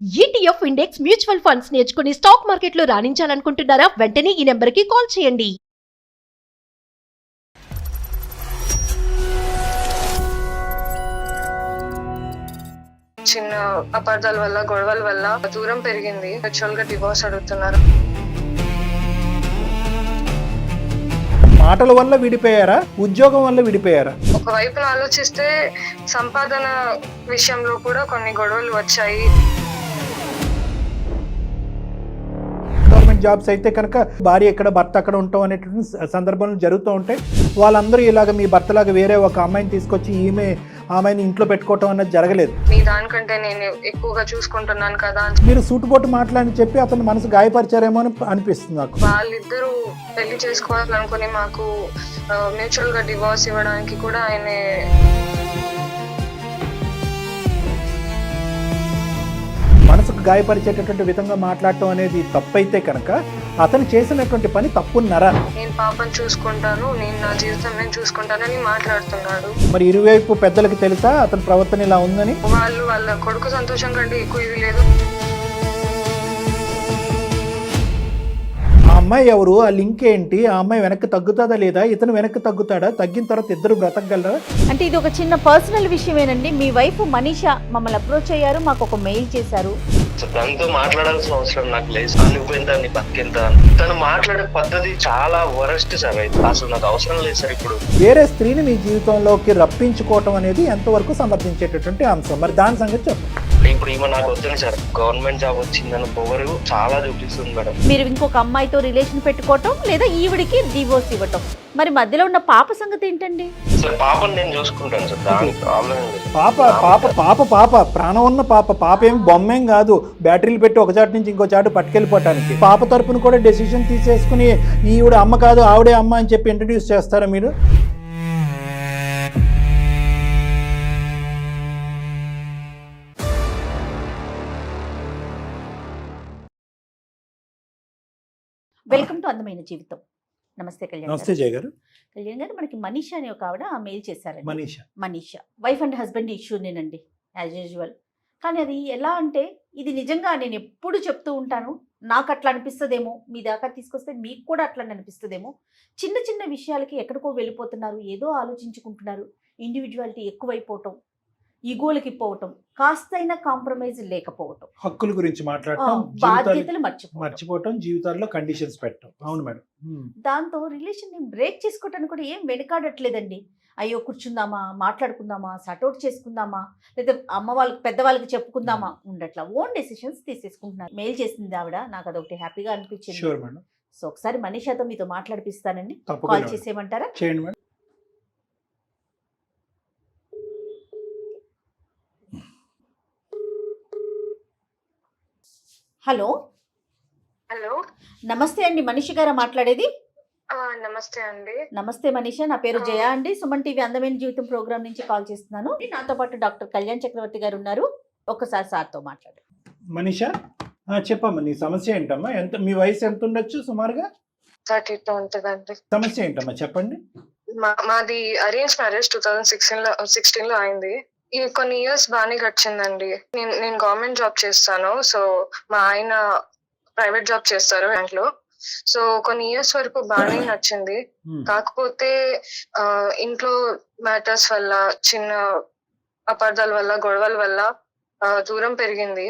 ETF index mutual funds నేర్చుకుని stock మార్కెట్లో రాణించాలనుకుంటున్నారా? వెంటనే ఈ నెంబర్కి కాల్ చేయండి. చిన్న అపార్థాల వల్ల గొడవల వల్ల దూరం పెరిగింది. యాక్చువల్ గా డివోర్స్ అడుగుతున్నారు. మాటల వల్ల విడిపోయారా, ఉద్యోగం వల్ల విడిపోయారా? ఒకవైపున ఆలోచిస్తే సంపాదన విషయంలో కూడా కొన్ని గొడవలు వచ్చాయి. గవర్నమెంట్ జాబ్స్ అయితే కనుక భార్య ఎక్కడ భర్త అక్కడ ఉంటాం అనేటువంటి సందర్భాలు జరుగుతూ ఉంటాయి. వాళ్ళందరూ ఇలాగ మీ భర్తలాగా వేరే ఒక అమ్మాయిని తీసుకొచ్చి ఆమెని ఇంట్లో పెట్టుకోవటం అన్నది జరగలేదు. మీ దానికంటే నేను ఎక్కువగా చూసుకుంటున్నాను కదా అని మీరు సూటుపోటు మాట్లాడి చెప్పి అతని మనసు గాయపరిచారేమో అని అనిపిస్తుంది నాకు. వాళ్ళిద్దరూ పెళ్లి చేసుకోవాలనుకుని మాకు మ్యూచువల్ గా డివోర్స్ ఇవ్వడానికి కూడా ఆయన మనసుకు గాయపరిచేటటువంటి విధంగా మాట్లాడటం అనేది తప్పైతే కనుక అతను చేసినటువంటి పని తప్పున్నారా? నేను పాపను చూసుకుంటాను, నేను నా జీవితం నేను చూసుకుంటానని మాట్లాడుతున్నాడు. మరి ఇరువైపు పెద్దలకు తెలుసా అతని ప్రవర్తన ఇలా ఉందని? వాళ్ళ కొడుకు సంతోషం కంటే ఎక్కువ ఇది లేదు. ఆ అమ్మాయి ఎవరు, ఆ లింక్ ఏంటి, ఆ అమ్మాయి వెనక్కి తగ్గుతుందా లేదా, ఇతను వెనక్కి తగ్గుతాడా, తగ్గిన తర్వాత ఇద్దరు బ్రతకగలరా? అంటే ఇది ఒక చిన్న పర్సనల్ విషయమేనండి. మీ వైఫ్ మనీషా మమ్మల్ని అప్రోచ్ అయ్యారు, మాకు ఒక మెయిల్ చేశారు. తనతో మాట్లాడాల్సిన అవసరం నాకు లేదు. నువ్వెంత నీ బతికెంత, తను మాట్లాడే పద్ధతి చాలా వరస్ట్ సార్. అయితే అసలు నాకు అవసరం లేదు సార్. ఇప్పుడు వేరే స్త్రీని మీ జీవితంలోకి రప్పించుకోవటం అనేది ఎంతవరకు సమర్థించేటటువంటి అంశం, మరి దాని సంగతి చెప్పండి. ఇప్పుడు ఈమె నాకు వద్దని సార్. గవర్నమెంట్ జాబ్ వచ్చిందని పొగరు చాలా చూపిస్తుంది మేడం. మీరు ఇంకొక అమ్మాయితో రిలేషన్ పెట్టుకోవటం లేదా ఈవిడికి డివోర్స్ ఇవ్వటం, మరి మధ్యలో ఉన్న పాప సంగతి ఏంటండి? సార్ పాపని నేను చూసుకుంటాను సార్, దానికి ప్రాబ్లం లేదు. పాప పాప పాప పాప ప్రాణం ఉన్న పాప ఏం బొమ్మేం కాదు, బ్యాటరీలు పెట్టి ఒక చాటు నుంచి ఇంకో చాటు పట్టుకెళ్ళిపోవటానికి. పాప తరపున కూడా డెసిషన్ తీసేసుకుని ఈవిడ అమ్మ కాదు ఆవిడే అమ్మ అని చెప్పి ఇంట్రడ్యూస్ చేస్తారా మీరు? వెల్కమ్ టు అందమైన జీవితం. నమస్తే కళ్యాణ్ నమస్తే గారు. జయ గారు. కళ్యాణ్ గారు, మనకి మనీషా అనే ఒక ఆవిడ మెయిల్ చేశారండి. మనీషా వైఫ్ అండ్ హస్బెండ్ ఇష్యూనేనండి యాజ్ యూజువల్. కానీ అది ఎలా అంటే, ఇది నిజంగా నేను ఎప్పుడు చెప్తూ ఉంటాను, నాకు అట్లా అనిపిస్తుందేమో, మీ దాకా తీసుకొస్తే మీకు కూడా అట్లా అనిపిస్తుందేమో. చిన్న చిన్న విషయాలకి ఎక్కడికో వెళ్ళిపోతున్నారు, ఏదో ఆలోచించుకుంటున్నారు, ఇండివిజువాలిటీ ఎక్కువైపోవటం, ఈగోలకి పోవటం, కాస్తైనా కాంప్రమైజ్ లేకపోవటం, హక్కుల గురించి మాట్లాడటం, బాధ్యతలు మర్చిపోవటం, జీవితాల్లో కండిషన్స్ పెట్టడం. అవును మేడం. దాంతో రిలేషన్ ని బ్రేక్ చేసుకోవటానికి కూడా ఏం వెనకాడట్లేదండి. అయ్యో కూర్చుందామా, మాట్లాడుకుందామా, సటౌట్ చేసుకుందామా, లేదా అమ్మ వాళ్ళకి పెద్దవాళ్ళకి చెప్పుకుందామా, ఉండట్లా ఓన్ డెసిషన్స్ తీసేసుకుంటున్నారు. మెయిల్ చేసింది ఆవిడ, నాకు అదొకటి హ్యాపీగా అనిపించింది. సో ఒకసారి మనీషాతో మీతో మాట్లాడిపిస్తానండి. కాల్ చేసేయమంటారా? చేయండి మేడం. హలో. హలో, నమస్తే అండి, మనీష గారా మాట్లాడేది? నమస్తే అండి. నమస్తే మనీషా, నా పేరు జయ అండి. సుమన్ టీవీ అందమైన జీవితం ప్రోగ్రామ్ నుంచి కాల్ చేస్తున్నాను. నాతో పాటు డాక్టర్ కళ్యాణ్ చక్రవర్తి గారు ఉన్నారు. ఒక్కసారి సార్తో మాట్లాడు. మనీషా చెప్పమ్మా, నీ సమస్య ఏంటమ్మా? మీ వయసు ఎంత ఉండొచ్చు సుమారుగా? 32 ఉంటుందండి. సమస్య ఏంటమ్మా చెప్పండి. మాది అరేంజ్ మ్యారేజ్ 2016 లో అయింది. ఈ కొన్ని ఇయర్స్ బాగానే గడిచిందండి. నేను గవర్నమెంట్ జాబ్ చేస్తాను. సో మా ఆయన ప్రైవేట్ జాబ్ చేస్తారు బ్యాంక్ లో. సో కొన్ని ఇయర్స్ వరకు బాగానే నచ్చింది. కాకపోతే ఇంట్లో మ్యాటర్స్ వల్ల, చిన్న అపార్థాల వల్ల, గొడవల వల్ల దూరం పెరిగింది.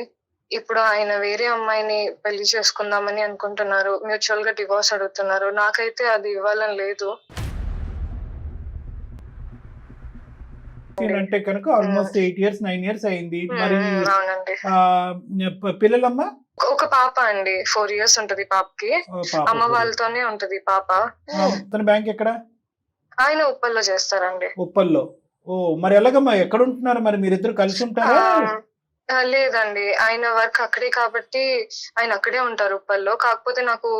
ఇప్పుడు ఆయన వేరే అమ్మాయిని పెళ్లి చేసుకుందామని అనుకుంటున్నారు. మ్యూచువల్ గా డివోర్స్ అడుగుతున్నారు. నాకైతే అది ఇవ్వాలని లేదు. అంటే కనుక ఆల్మోస్ట్ 8 years 9 years అయింది. మరి అవునండి. పిల్లలమ్మా? ఒక పాప అండి, 4 years ఉంటది పాపకి. అమ్మ వాళ్ళతోనే ఉంటది పాప. తన బ్యాంక్ ఎక్కడ? ఆయన ఉప్పల్లో చేస్తారండి. ఉప్పల్లో. ఓ, మరి ఎలాగమ్మా, ఎక్కడ ఉంటున్నారు మరి? మీరిద్దరు కలిసి ఉంటారా? లేదండి, ఆయన వర్క్ అక్కడే కాబట్టి ఆయన అక్కడే ఉంటారు ఉప్పల్లో. కాకపోతే నాకు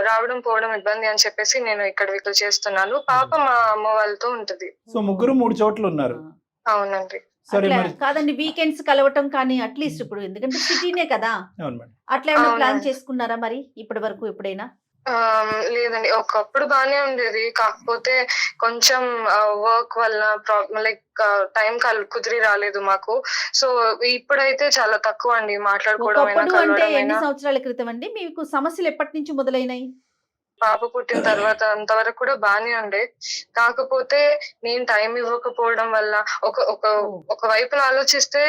రావడం పోవడం ఇబ్బంది అని చెప్పేసి నేను ఇక్కడ చేస్తున్నాను. పాప మా అమ్మ వాళ్ళతో ఉంటది. సో ముగ్గురు 3 చోట్ల ఉన్నారు. అవునండి. సరే అట్లా మరి. కాదండి, వీకెండ్స్ కలవటం కానీ అట్లీస్ట్ ఇప్పుడు, ఎందుకంటే సిటీనే కదా, అవును మేడం. అట్లా ఏమైనా అవునా. ప్లాన్ చేసుకున్నారా మరి ఇప్పటి వరకు ఎప్పుడైనా? లేదండి. ఒకప్పుడు బానే ఉండేది. కాకపోతే కొంచెం వర్క్ వల్ల లైక్ టైం కుదిరి రాలేదు మాకు. సో, ఇప్పుడైతే చాలా తక్కువ అండి మాట్లాడుకోవడమైనా, ఒకప్పుడు అంటే ఎన్ని కలవడమైనా. సంవత్సరాల క్రితం అండి? మీకు సమస్యలు ఎప్పటి నుంచి మొదలైనాయి? పాప పుట్టిన తర్వాత అంతవరకు కూడా బానే ఉండే. కాకపోతే నేను టైం ఇవ్వకపోవడం వల్ల ఒక ఒక ఓహ్! ఒక వైపున ఆలోచిస్తే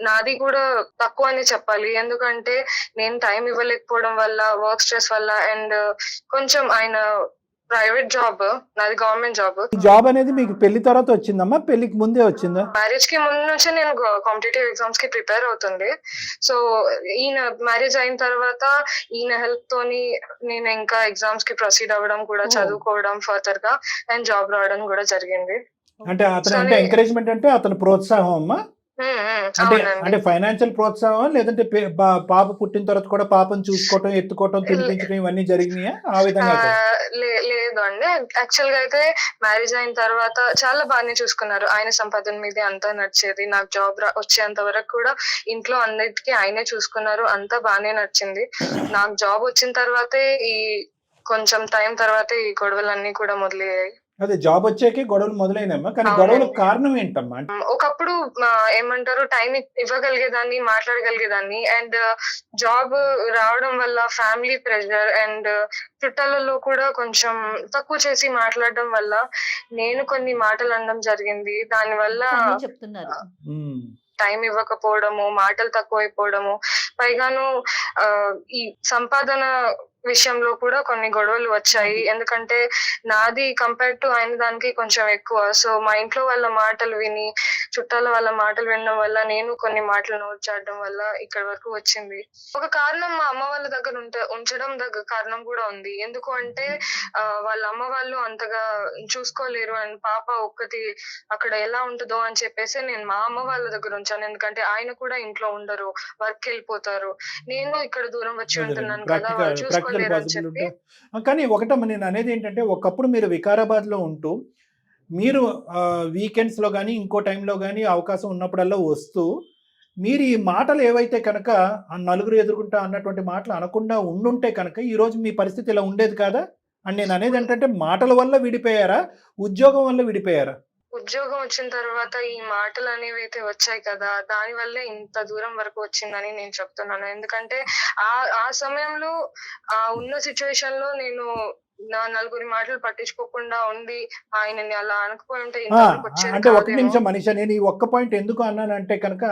నాది కూడా తక్కువ అనే చెప్పాలి. ఎందుకంటే నేను టైం ఇవ్వలేకపోవడం వల్ల, వర్క్ స్ట్రెస్ వల్ల అండ్ కొంచెం ఆయన ప్రైవేట్ జాబ్, నాది గవర్నమెంట్ జాబ్. ఈ జాబ్ అనేది మీకు పెళ్లి తర్వాత వచ్చిందమ్మా, పెళ్లికి ముందే వచ్చిందా? మ్యారేజ్ కి ముందు నుంచే నేను కాంపిటేటివ్ ఎగ్జామ్స్ కి ప్రిపేర్ అవుతుంది. సో ఈయన మ్యారేజ్ అయిన తర్వాత ఈయన హెల్ప్ తోని నేను ఇంకా ఎగ్జామ్స్ కి ప్రొసీడ్ అవ్వడం కూడా, ఓహ్! చదువుకోవడం ఫర్దర్ గా అండ్ జాబ్ రావడం కూడా జరిగింది. అంటే అతను సో అంటే ఎంకరేజ్మెంట్ అంటే అతని ప్రోత్సాహం అమ్మా? అంటే అవునండి. అంటే ఫైనాన్షియల్ ప్రోత్సాహం లేదంటే పాప పుట్టిన తర్వాత కూడా పాపను చూసుకోవటం, ఎత్తుకోవటం, తినిపించడం ఇవన్నీ జరిగినాయా ఆ విధంగా కూడా? లేదు అండి. యాక్చువల్ గా అయితే మ్యారేజ్ అయిన తర్వాత చాలా బాగానే చూసుకున్నారు. ఆయన సంపాదన మీదే అంతా నడిచేది. నాకు జాబ్ వచ్చేంత వరకు కూడా ఇంట్లో అన్నిటికీ ఆయనే చూసుకున్నారు. అంతా బాగానే నడిచింది. నాకు జాబ్ వచ్చిన తర్వాతే కొంచెం టైం తర్వాతే ఈ గొడవలన్నీ కూడా మొదలయ్యాయి. అదే జాబ్ వచ్చాకే గొడవలు మొదలైనమ్మా, కానీ అవునండి. గొడవలకు కారణం ఏంటమ్మా? ఒకప్పుడు ఏమంటారు టైం ఇవ్వగలిగేదాన్ని, మాట్లాడగలిగేదాన్ని అండ్ జాబ్ రావడం వల్ల ఫ్యామిలీ ప్రెషర్ అండ్ చుట్టాలలో కూడా కొంచెం తక్కువ చేసి మాట్లాడడం వల్ల నేను కొన్ని మాటలు అనడం జరిగింది. దానివల్ల అన్నీ చెప్తున్నారు. ఉమ్. టైం ఇవ్వకపోవడము, మాటలు తక్కువైపోవడము, పైగాను ఈ సంపాదన విషయంలో కూడా కొన్ని గొడవలు వచ్చాయి. ఎందుకంటే నాది కంపేర్ టు ఆయన దానికి కొంచెం ఎక్కువ. సో మా ఇంట్లో వాళ్ళ మాటలు విని, చుట్టాల వాళ్ళ మాటలు వినడం వల్ల నేను కొన్ని మాటలు నోట్ చేయడం వల్ల ఇక్కడ వరకు వచ్చింది. ఒక కారణం మా అమ్మ వాళ్ళ దగ్గర ఉంచడం కారణం కూడా ఉంది. ఎందుకు అంటే వాళ్ళ అమ్మ వాళ్ళు అంతగా చూసుకోలేరు అండ్ పాప ఒక్కటి అక్కడ ఎలా ఉంటుందో అని చెప్పేసి నేను మా అమ్మ వాళ్ళ దగ్గర ఉంచాను. ఎందుకంటే ఆయన కూడా ఇంట్లో ఉండరు, వర్క్ వెళ్ళిపోతారు. నేను ఇక్కడ దూరం వచ్చి ఉంటున్నాను కదా, వాళ్ళు ప్రాక్టికల్ చూసుకోలేరు అని పాసిబుల్ చెప్పి. కానీ ఒకటమ్మా, నేను అనేది ఏంటంటే ఒకప్పుడు మీరు వికారాబాద్లో ఉంటూ మీరు వీకెండ్స్లో కానీ ఇంకో టైంలో కానీ అవకాశం ఉన్నప్పుడల్లా వస్తూ మీరు ఈ మాటలు ఏవైతే కనుక ఆ నలుగురు ఎదుర్కొంటా అన్నటువంటి మాటలు అనకుండా ఉండుంటే కనుక ఈరోజు మీ పరిస్థితి ఇలా ఉండేది కాదా అని నేను అనేది ఏంటంటే మాటల వల్ల విడిపోయారా, ఉద్యోగం వల్ల విడిపోయారా? ఉద్యోగం వచ్చిన తర్వాత ఈ మాటలు అనేవి అయితే వచ్చాయి కదా, దాని వల్లే ఇంత దూరం వరకు వచ్చిందని నేను చెప్తున్నాను. ఎందుకంటే ఆ సమయంలో ఉన్న సిచ్యువేషన్ లో నేను నా నలుగురి మాటలు పట్టించుకోకుండా ఉండి ఆయనని అలా అనుకుపోయి ఉంటే ఇంతవరకు వచ్చేది అంటే ఒక కాదేమో. నిమిషం మనీషా, నేను ఈ ఒక్క పాయింట్ ఎందుకు అన్నానంటే కనుక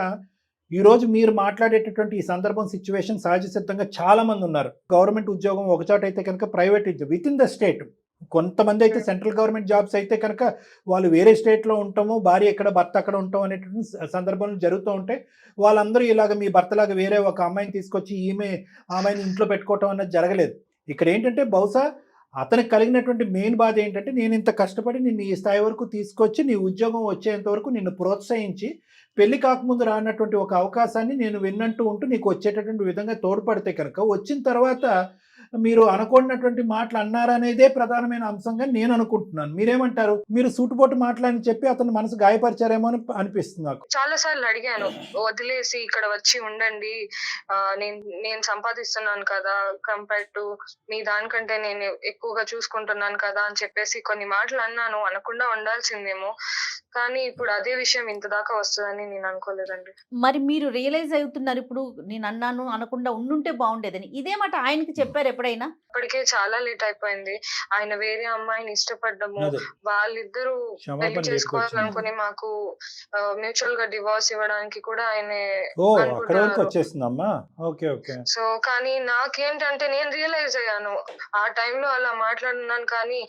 ఈరోజు మీరు మాట్లాడేటటువంటి ఈ సందర్భం సిచ్యువేషన్ సహజ సిద్ధంగా చాలా మంది ఉన్నారు. గవర్నమెంట్ ఉద్యోగం ఒక చోట అయితే కనుక private with in the state, కొంతమంది అయితే సెంట్రల్ గవర్నమెంట్ జాబ్స్ అయితే కనుక వాళ్ళు వేరే స్టేట్లో ఉంటాము, భార్య ఎక్కడ భర్త అక్కడ ఉంటాం అనేటువంటి సందర్భాలు జరుగుతూ ఉంటాయి. వాళ్ళందరూ ఇలాగ మీ భర్తలాగా వేరే ఒక అమ్మాయిని తీసుకొచ్చి ఆమెని ఇంట్లో పెట్టుకోవటం అన్నది జరగలేదు. ఇక్కడ ఏంటంటే బహుశా అతనికి కలిగినటువంటి మెయిన్ బాధ ఏంటంటే నేను ఇంత కష్టపడి నిన్ను ఈ స్థాయి వరకు తీసుకొచ్చి నీ ఉద్యోగం వచ్చేంత వరకు నిన్ను ప్రోత్సహించి పెళ్లి కాకముందు రానటువంటి ఒక అవకాశాన్ని నేను విన్నట్టు ఉంటూ నీకు వచ్చేటటువంటి విధంగా తోడ్పడితే కనుక వచ్చిన తర్వాత మీరు అనుకున్నటువంటి మాటలు అన్నారనేదే ప్రధానమైన అంశంగా నేను అనుకుంటున్నాను. మీరేమంటారు? మీరు సూటుపోటు మాటలని చెప్పి అతను మనసు గాయపరిచారేమో అని అనిపిస్తుంది నాకు. చాలా సార్లు అడిగాను, వదిలేసి ఇక్కడ వచ్చి ఉండండి, నేను సంపాదిస్తున్నాను కదా, కంపేర్ టు మీ దానికంటే నేను ఎక్కువగా చూసుకుంటున్నాను కదా అని చెప్పేసి కొన్ని మాటలు అన్నాను. అనకుండా ఉండాల్సిందేమో, కానీ ఇప్పుడు అదే విషయం ఇంత దాకా వస్తుందని నేను అనుకోలేదండి. మరి మీరు రియలైజ్ అవుతున్నారు ఇప్పుడు నేను అన్నాను అనకుండా ఉండుంటే బాగుండేదని. ఇదే మాట ఆయనకి చెప్పారు ఎప్పుడైనా? ఇప్పటికే చాలా లేట్ అయిపోయింది. ఆయన వేరే అమ్మాయిని ఇష్టపడ్డము, అదే. వాళ్ళిద్దరూ క్షమాపణ పెళ్లి చెప్పుకొచ్చింది. చేసుకోవాలనుకుని మాకు మ్యూచువల్ గా డివోర్స్ ఇవ్వడానికి కూడా ఆయన అక్కడ వరకు అనుకుంటున్నారు. వచ్చేస్తుందమ్మా. ఓకే. సో కానీ నాకేంటంటే నేను రియలైజ్ అయ్యాను ఆ టైంలో అలా మాట్లాడున్నాను, కానీ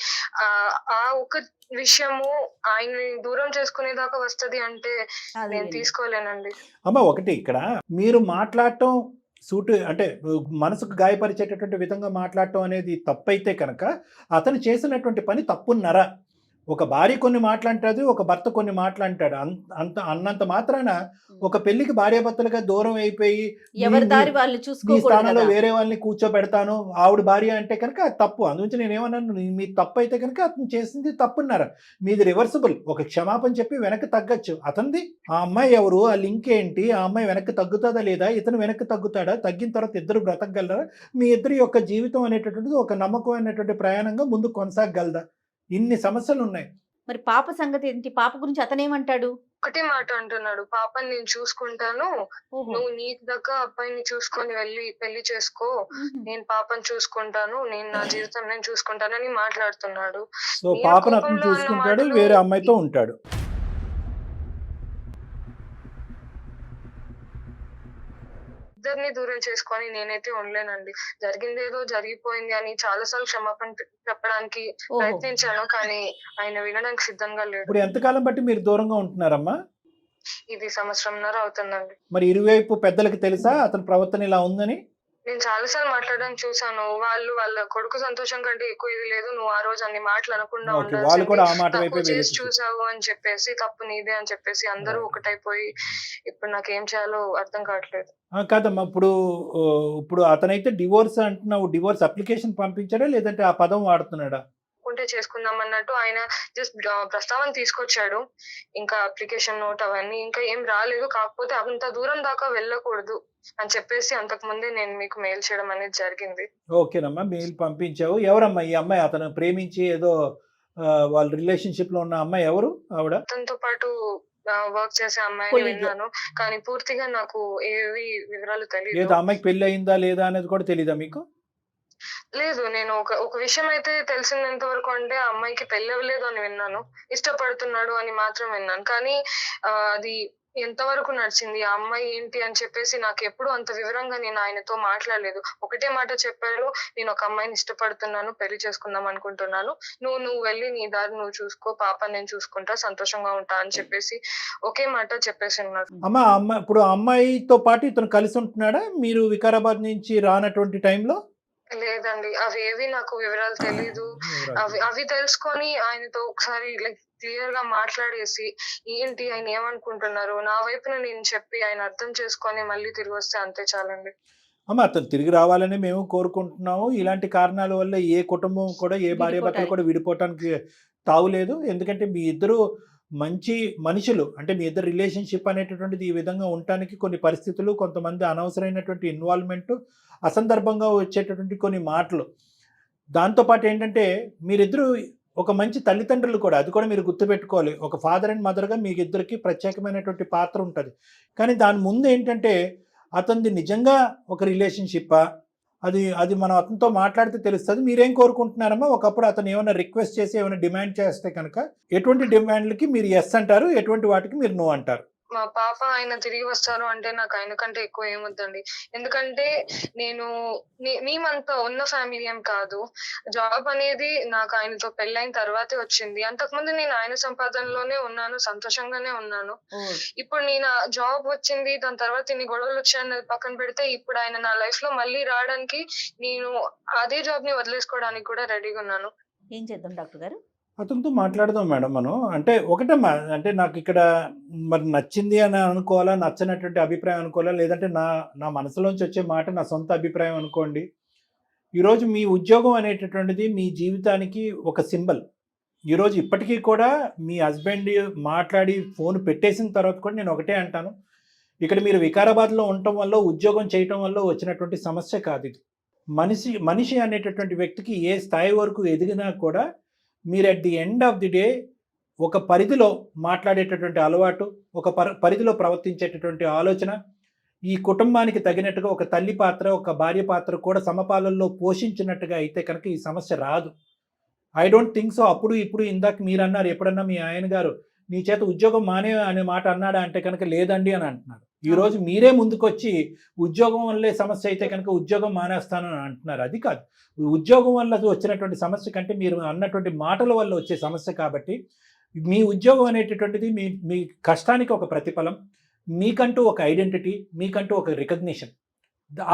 ఆ ఒక విషయము ఆయన్ని దూరం చేసుకునేదాకా వస్తది అంటే నేను తీసుకోలేనండి. అమ్మ ఒకటి ఇక్కడ మీరు మాట్లాడటం అంటే మనసుకు గాయపరిచేటటువంటి విధంగా మాట్లాడటం అనేది తప్పైతే కనుక అతను చేసినటువంటి పని తప్పున్నారా? ఒక భార్య కొన్ని మాట్లాంటది, ఒక భర్త కొన్ని మాట్లాంటాడు. అంత అన్నంత మాత్రాన ఒక పెళ్లికి భార్యాభర్తలుగా దూరం అయిపోయి ఎవరి దారి వాళ్ళు మీ చూసుకోకూడదు స్థానంలో కదా. వేరే వాళ్ళని కూర్చోబెడతాను ఆవిడ భార్య అంటే కనుక అది తప్పు. అందుగురించి నేను ఏమన్నాను, మీ తప్పు అయితే కనుక అతను చేసింది తప్పున్నారు. మీది రివర్సిబుల్. ఒక క్షమాపణ చెప్పి వెనక్కి తగ్గచ్చు. అతనిది ఆ అమ్మాయి ఎవరు, ఆ లింక్ ఏంటి, ఆ అమ్మాయి వెనక్కి తగ్గుతుందా లేదా, ఇతను వెనక్కి తగ్గుతాడా, తగ్గిన తర్వాత ఇద్దరు బ్రతకగలరా, మీ ఇద్దరి యొక్క జీవితం అనేటటువంటిది ఒక నమ్మకమైనటువంటి ప్రయాణంగా ముందు కొనసాగగలదా? ఇన్ని సమస్యలు ఉన్నాయి. మరి పాప సంగతి ఏంటి? పాప గురించి అతనేమంటాడు? ఒకటే మాట అంటున్నాడు, పాపని నేను చూసుకుంటాను, ఓహో. నువ్వు నీకు దగ్గర అబ్బాయిని చూసుకొని వెళ్ళి పెళ్లి చేసుకో, నేను పాపని చూసుకుంటాను, నేను నా జీవితం నేను చూసుకుంటానని మాట్లాడుతున్నాడు. సో నేను పాపను అతను కోపంలో అన్న చూసుకుంటాడు, మాటలు వేరే అమ్మాయితో ఉంటాడు. ఇద్దరిని దూరం చేసుకొని నేనైతే ఉండలేనండి. జరిగింది ఏదో జరిగిపోయింది అని చాలాసార్లు క్షమాపణ చెప్పడానికి ఓహో. ప్రయత్నించాను, కానీ ఆయన వినడానికి సిద్ధంగా లేడు. ఇప్పుడు ఎంతకాలం బట్టి మీరు దూరంగా ఉంటున్నారమ్మా? ఇది 1.5 సంవత్సరం అవుతుందండి. మరి ఇరువైపు పెద్దలకి తెలుసా అతని ప్రవర్తన ఇలా ఉందని? నేను చాలాసార్లు మాట్లాడడానికి చూసాను. వాళ్ళ కొడుకు సంతోషం కంటే ఎక్కువ ఇది లేదు, నువ్వు ఆ రోజు అన్ని మాటలు అనకుండా ఓకే, వాళ్ళు కూడా ఆ మాట తప్పు వైపే చేసి వెళ్ళి చూసావు అని చెప్పేసి, తప్పు నీదే అని చెప్పేసి అందరూ ఒకటైపోయి ఇప్పుడు నాకేం చేయాలో అర్థం కావట్లేదు. కాదమ్మా, ఇప్పుడు అతనైతే డివోర్స్ అంటున్నావు, డివోర్స్ అప్లికేషన్ పంపించాడా లేదంటే ఆ పదం వాడుతున్నాడా? ఉంటే చేసుకుందాం అన్నట్టు ఆయన జస్ట్ ప్రస్తావన తీసుకొచ్చాడు. ఇంకా అప్లికేషన్ నోట్ అవన్నీ ఇంకా ఏం రాలేదు. కాకపోతే అంత దూరం దాకా వెళ్ళకూడదు అని చెప్పేసి అంతకు ముందే నేను మీకు మెయిల్ చేయడం అనేది జరిగింది. ఓకేనమ్మా, మెయిల్ పంపించావు. ఎవరమ్మా ఈ అమ్మాయి? అతను ప్రేమించి ఏదో వాళ్ళ రిలేషన్షిప్ లో ఉన్న అమ్మాయి ఎవరు ఆవిడ? అతనితో పాటు వర్క్ చేసే అమ్మాయిని Colleague. విన్నాను, కానీ పూర్తిగా నాకు ఏవి వివరాలు లేదా తెలియదు. అమ్మాయికి పెళ్లి అయిందా లేదా అనేది కూడా తెలీదా మీకు? లేదు, నేను ఒక విషయం అయితే తెలిసినంత వరకు అంటే ఆ అమ్మాయికి పెళ్లి అవ్వలేదు అని విన్నాను, ఇష్టపడుతున్నాడు అని మాత్రం విన్నాను. కానీ అది ఎంతవరకు నడిచింది, ఆ అమ్మాయి ఏంటి అని చెప్పేసి నాకు ఎప్పుడు అంత వివరంగా నేను ఆయనతో మాట్లాడలేదు. ఒకటే మాట చెప్పాడు, నేను ఒక అమ్మాయిని ఇష్టపడుతున్నాను, పెళ్లి చేసుకుందాం అనుకుంటున్నాను, నువ్వు వెళ్ళి నీ దారి నువ్వు చూసుకో, పాప నేను చూసుకుంటా, సంతోషంగా ఉంటా అని చెప్పేసి ఒకే మాట చెప్పేసి ఉన్నాడు. అమ్మాయి ఇప్పుడు ఆ అమ్మాయితో పాటు ఇతను కలిసి ఉంటున్నాడా మీరు వికారాబాద్ నుంచి రానటువంటి టైంలో? లేదండి, అవి ఏవి నాకు వివరాలు తెలీదు. అవి తెలుసుకొని ఆయనతో ఒకసారి లైక్ క్లియర్ గా మాట్లాడేసి ఏంటి ఆయన ఏమనుకుంటున్నారు నా వైపున నేను చెప్పి ఆయన అర్థం చేసుకొని మళ్ళీ తిరిగి వస్తే అంతే చాలండి. అమ్మ, అతను తిరిగి రావాలని మేము కోరుకుంటున్నాము. ఇలాంటి కారణాల వల్ల ఏ కుటుంబం కూడా, ఏ భార్య భర్తలు కూడా విడిపోవటానికి తావులేదు. ఎందుకంటే మీ ఇద్దరు మంచి మనుషులు, అంటే మీ ఇద్దరు రిలేషన్షిప్ అనేటటువంటిది ఈ విధంగా ఉండటానికి కొన్ని పరిస్థితులు, కొంతమంది అనవసరమైనటువంటి ఇన్వాల్వ్మెంట్, అసందర్భంగా వచ్చేటటువంటి కొన్ని మాటలు, దాంతోపాటు ఏంటంటే మీరిద్దరూ ఒక మంచి తల్లిదండ్రులు కూడా, అది కూడా మీరు గుర్తుపెట్టుకోవాలి. ఒక ఫాదర్ అండ్ మదర్గా మీ ఇద్దరికి ప్రత్యేకమైనటువంటి పాత్ర ఉంటుంది. కానీ దాని ముందు ఏంటంటే అతనిది నిజంగా ఒక రిలేషన్షిప్పా, అది మనం అతనితో మాట్లాడితే తెలుస్తుంది. మీరేం కోరుకుంటున్నారమ్మా? ఒకప్పుడు అతను ఏమైనా రిక్వెస్ట్ చేసి ఏమైనా డిమాండ్ చేస్తే కనుక ఎటువంటి డిమాండ్లకి మీరు ఎస్ అంటారు, ఎటువంటి వాటికి మీరు నో అంటారు? మా పాప ఆయన తిరిగి వస్తారు అంటే నాకు ఆయన కంటే ఎక్కువ ఏమొద్దండి. ఎందుకంటే మేమంతా ఉన్న ఫ్యామిలీ ఏం కాదు. జాబ్ అనేది నాకు ఆయనతో పెళ్ళైన తర్వాతే వచ్చింది. అంతకుముందు నేను ఆయన సంపాదనలోనే ఉన్నాను, సంతోషంగానే ఉన్నాను. ఇప్పుడు నేను జాబ్ వచ్చింది, దాని తర్వాత ఇన్ని గొడవలు వచ్చాయన్నది పక్కన పెడితే, ఇప్పుడు ఆయన నా లైఫ్ లో మళ్ళీ రావడానికి నేను అదే జాబ్ ని వదిలేసుకోవడానికి కూడా రెడీగా ఉన్నాను. ఏం చేద్దాం డాక్టర్ గారు? అతనితో మాట్లాడదాం మేడం మనం. అంటే ఒకటమ్మా, అంటే నాకు ఇక్కడ మరి నచ్చింది అని అనుకోవాలా, నచ్చనటువంటి అభిప్రాయం అనుకోవాలా, లేదంటే నా మనసులోంచి వచ్చే మాట నా సొంత అభిప్రాయం అనుకోండి. ఈరోజు మీ ఉద్యోగం అనేటటువంటిది మీ జీవితానికి ఒక సింబల్. ఈరోజు ఇప్పటికీ కూడా మీ హస్బెండ్ మాట్లాడి ఫోన్ పెట్టేసిన తర్వాత కూడా నేను ఒకటే అంటాను, ఇక్కడ మీరు వికారాబాద్లో ఉండటం వల్ల, ఉద్యోగం చేయటం వల్ల వచ్చినటువంటి సమస్య కాదు ఇది. మనిషి అనేటటువంటి వ్యక్తికి ఏ స్థాయి వరకు ఎదిగినా కూడా మీరు at the end of the day ఒక పరిధిలో మాట్లాడేటటువంటి అలవాటు, ఒక పరిధిలో ప్రవర్తించేటటువంటి ఆలోచన, ఈ కుటుంబానికి తగినట్టుగా ఒక తల్లి పాత్ర, ఒక భార్య పాత్ర కూడా సమపాలనలో పోషించినట్టుగా అయితే కనుక ఈ సమస్య రాదు. I don't think so. అప్పుడు ఇప్పుడు ఇందాక మీరు అన్నారు, ఎప్పుడన్నా మీ ఆయన గారు నీ చేత ఉద్యోగం మానే అనే మాట అన్నాడా అంటే కనుక లేదండి అని అంటున్నారు. ఈరోజు మీరే ముందుకొచ్చి ఉద్యోగం వల్లే సమస్య అయితే కనుక ఉద్యోగం మానేస్తాను అని అంటున్నారు. అది కాదు, ఉద్యోగం వల్ల వచ్చినటువంటి సమస్య కంటే మీరు అన్నటువంటి మాటల వల్ల వచ్చే సమస్య. కాబట్టి మీ ఉద్యోగం అనేటటువంటిది మీ కష్టానికి ఒక ప్రతిఫలం, మీకంటూ ఒక ఐడెంటిటీ, మీకంటూ ఒక రికగ్నిషన్.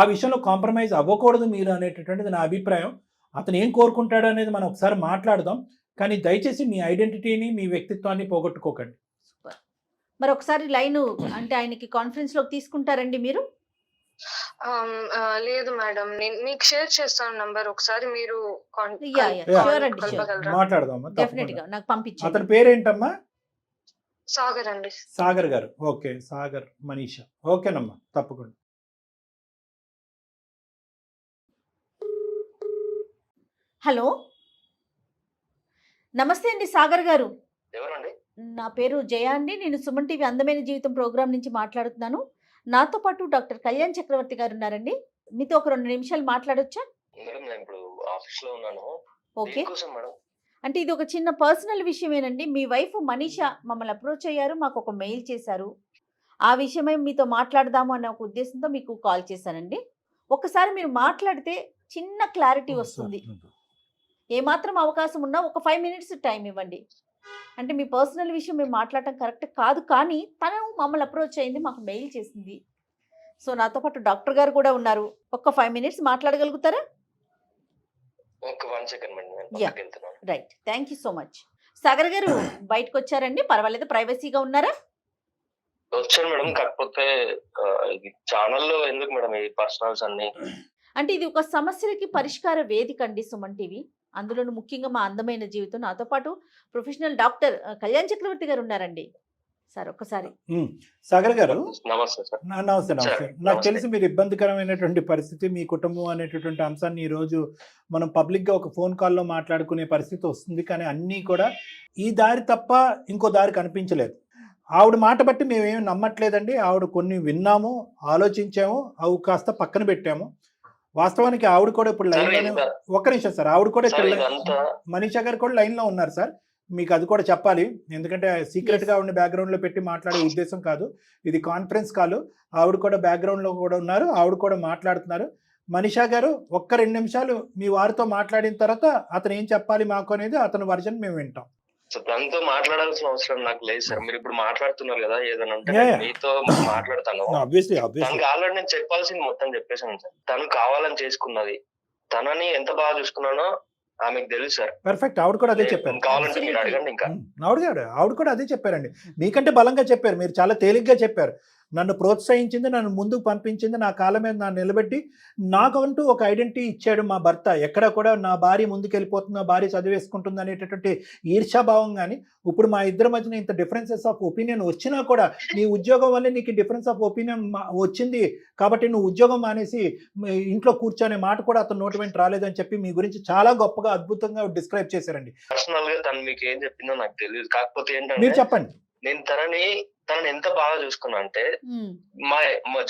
ఆ విషయంలో కాంప్రమైజ్ అవ్వకూడదు మీరు అనేటటువంటిది నా అభిప్రాయం. అతను ఏం కోరుకుంటాడు అనేది మనం ఒకసారి మాట్లాడదాం. కానీ దయచేసి మీ ఐడెంటిటీని మీ వ్యక్తిత్వాన్ని పోగొట్టుకోకండి. మరి ఒకసారి లైన్ అంటే ఆయనకి కాన్ఫరెన్స్ లోకి తీసుకుంటారండి మీరు? లేదు మేడం, నేను మీకు షేర్ చేస్తాను నంబర్, ఒకసారి మీరు Sure అండి, కలపగలరా? మాట్లాడదామా? డెఫినెట్ తప్పకుండా. గా నాకు పంపించండి. అతని పేరేంటమ్మా? సాగర్ అండి. సాగర్ గారు. ఓకే, సాగర్ మనీషా. ఓకేనమ్మా, తప్పకుండా. హలో, నమస్తే అండి సాగర్ గారు. ఎవరండి? నా పేరు జయ అండి. నేను సుమన్ టీవీ అందమైన జీవితం ప్రోగ్రామ్ నుంచి మాట్లాడుతున్నాను. నాతో పాటు డాక్టర్ కళ్యాణ్ చక్రవర్తి గారు ఉన్నారండి. మీతో ఒక 2 నిమిషాలు మాట్లాడొచ్చా? మేడం నేను ఇప్పుడు ఆఫీస్ లో ఉన్నాను. ఓకే. దేనికోసం మేడం? అంటే ఇది ఒక చిన్న పర్సనల్ విషయమేనండి. మీ వైఫ్ మనీషా మమ్మల్ని అప్రోచ్ అయ్యారు, మాకు ఒక మెయిల్ చేశారు. ఆ విషయమై మీతో మాట్లాడదాము అనే ఒక ఉద్దేశంతో మీకు కాల్ చేశానండి. ఒకసారి మీరు మాట్లాడితే చిన్న క్లారిటీ వస్తుంది. ఏమాత్రం అవకాశం ఉన్నా ఒక 5 మినిట్స్ టైం ఇవ్వండి. అంటే మీ పర్సనల్ విషయం మేము మాట్లాడటం కరెక్ట్ కాదు, కానీ తను మమ్మల్ని అప్రోచ్ అయింది, మాకు మెయిల్ చేసింది. సో నాతో పాటు డాక్టర్ గారు కూడా ఉన్నారు. ఒక 5 మినిట్స్ మాట్లాడగలుగుతారా? ఒక 1 సెకండ్ మేడం, నేను Yeah. పక్కకి వెళ్తున్నాను. Right, thank you so much. Sagar గారు బయటకు వచ్చారండి, పర్వాలేదు, ప్రైవసీగా ఉన్నారా? వచ్చాను మేడం, కాకపోతే ఇది ఛానల్లో ఎందుకు మేడం ఈ పర్సనల్స్ అన్ని? అంటే ఇది ఒక సమస్యలకి పరిష్కార వేదిక అండి సుమన్ టీవీ. అందులోనూ ముఖ్యంగా మా అందమైన జీవితం. నాతో పాటు ప్రొఫెషనల్ డాక్టర్ కళ్యాణ్ చక్రవర్తి గారు ఉన్నారండి. సార్ ఒక్కసారి. సాగర్ గారు, నమస్తే సార్. నమస్తే. నమస్తే. సరే, నాకు నమస్తే. తెలిసి మీరు ఇబ్బందికరమైనటువంటి పరిస్థితి, మీ కుటుంబం అనేటటువంటి అంశాన్ని ఈరోజు మనం పబ్లిక్గా ఒక ఫోన్ కాల్లో మాట్లాడుకునే పరిస్థితి వస్తుంది. కానీ అన్నీ కూడా ఈ దారి తప్ప ఇంకో దారి కనిపించలేదు. ఆవిడ మాట బట్టి మేమేమి నమ్మట్లేదండి. ఆవిడ కొన్ని విన్నాము, ఆలోచించాము, అవి కాస్త పక్కన పెట్టాము. వాస్తవానికి ఆవిడ కూడా ఇప్పుడు లైన్లోనే. ఒక్క నిమిషం సార్, ఆవిడ కూడా సార్ ఇక్కడ ఇదంతా మనీషా గారు కూడా లైన్లో ఉన్నారు సార్. మీకు అది కూడా చెప్పాలి, ఎందుకంటే సీక్రెట్గా ఆవిడ బ్యాక్గ్రౌండ్లో పెట్టి మాట్లాడే ఉద్దేశం కాదు. ఇది కాన్ఫరెన్స్ కాల్. ఆవిడ కూడా బ్యాక్గ్రౌండ్లో కూడా ఉన్నారు, ఆవిడ కూడా మాట్లాడుతున్నారు. మనీషా గారు ఒక్క 2 నిమిషాలు మీ వారితో మాట్లాడిన తర్వాత అతను ఏం చెప్పాలి మాకు అనేది అతని వర్జన్ మేము వింటాం. సో తనతో మాట్లాడాల్సిన అవసరం నాకు లేదు సార్. మీరు ఇప్పుడు మాట్లాడుతున్నారు కదా, ఏదైనా ఉంటే Yeah, నేను yeah. మీతో మాట్లాడతాను. ఆబ్వియస్లీ తనకి ఆల్రెడీ నేను చెప్పాల్సింది మొత్తం చెప్పేశాను సార్. తను కావాలని చేసుకున్నది. తనని ఎంత బాగా చూసుకున్నానో ఆమెకు తెలుసు సార్. పర్ఫెక్ట్. ఆవిడ కూడా అదే చెప్పారు. కావాలంటే మీరు అడగండి ఇంకా. ఆవిడ కూడా అదే చెప్పారండి. మీకంటే బలంగా చెప్పారు, మీరు చాలా తేలిగ్గా చెప్పారు. నన్ను ప్రోత్సహించింది, నన్ను ముందుకు పంపించింది, నా కాళ్ళ మీద నన్ను నిలబెట్టి నాకంటూ ఒక ఐడెంటిటీ ఇచ్చాడు మా భర్త. ఎక్కడ కూడా నా భార్య ముందుకు వెళ్ళిపోతుంది, నా భార్య చదివేసుకుంటుంది అనేటటువంటి ఈర్ష్యాభావం. కానీ ఇప్పుడు మా ఇద్దరి మధ్యన ఇంత డిఫరెన్సెస్ ఆఫ్ ఒపీనియన్ వచ్చినా కూడా నీ ఉద్యోగం వల్లే నీకు డిఫరెన్స్ ఆఫ్ ఒపీనియన్ వచ్చింది కాబట్టి నువ్వు ఉద్యోగం మానేసి ఇంట్లో కూర్చొనే మాట కూడా అతను నోటి వెంట రాలేదని చెప్పి మీ గురించి చాలా గొప్పగా అద్భుతంగా డిస్క్రైబ్ చేశారండి. పర్సనల్ గా తను మీకు ఏం చెప్పిందో నాకు తెలియదు. కాకపోతే మీరు ఏంటంటే చెప్పండి. నేను తనని ఎంత బాగా చూసుకున్నా అంటే,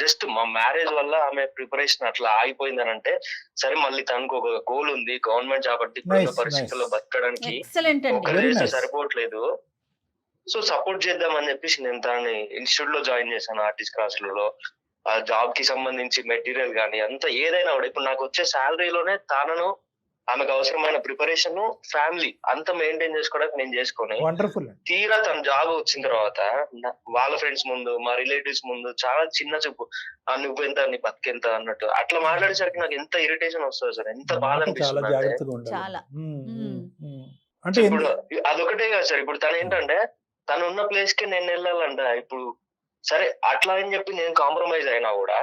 జస్ట్ మా మ్యారేజ్ వల్ల ఆమె ప్రిపరేషన్ అట్లా ఆగిపోయిందని అంటే, సరే మళ్ళీ తనకు ఒక గోల్ ఉంది, గవర్నమెంట్ జాబ్ అంటే ఇప్పుడున్న Nice, పరిస్థితుల్లో బతకడానికి ఎక్సలెంట్ అండి. ఒకరు Very చేస్తే nice. సరిపోవట్లేదు. సో సపోర్ట్ చేద్దామని చెప్పేసి నేను తనని ఇన్స్టిట్యూట్ లో జాయిన్ చేశాను, ఆర్టిస్ట్ క్లాసులలో. ఆ జాబ్ కి సంబంధించి మెటీరియల్ కానీ అంతా ఏదైనా కూడా ఇప్పుడు నాకు వచ్చే శాలరీలోనే తనను, ఆమెకు అవసరమైన ప్రిపరేషన్, ఫ్యామిలీ అంతా మెయింటైన్ చేసుకోవడానికి నేను చేసుకొని, వండర్ఫుల్. తీరా తన జాబ్ వచ్చిన తర్వాత వాళ్ళ ఫ్రెండ్స్ ముందు, మా రిలేటివ్స్ ముందు చాలా చిన్న చూపు, నువ్వెంత, నీ బతికెంత అన్నట్టు అట్లా మాట్లాడేసరికి నాకు ఎంత ఇరిటేషన్ వస్తుంది సార్, ఎంత బాధ చాలా అనిపిస్తుంది అంటే. జాగ్రత్తగా ఉండాలి. చాలా. అంటే ఇప్పుడు అదొకటే కాదు సార్, ఇప్పుడు తను ఏంటంటే తను ఉన్న ప్లేస్ కి నేను వెళ్ళాలంట. ఇప్పుడు సరే అట్లా అని చెప్పి నేను కాంప్రమైజ్ అయినా కూడా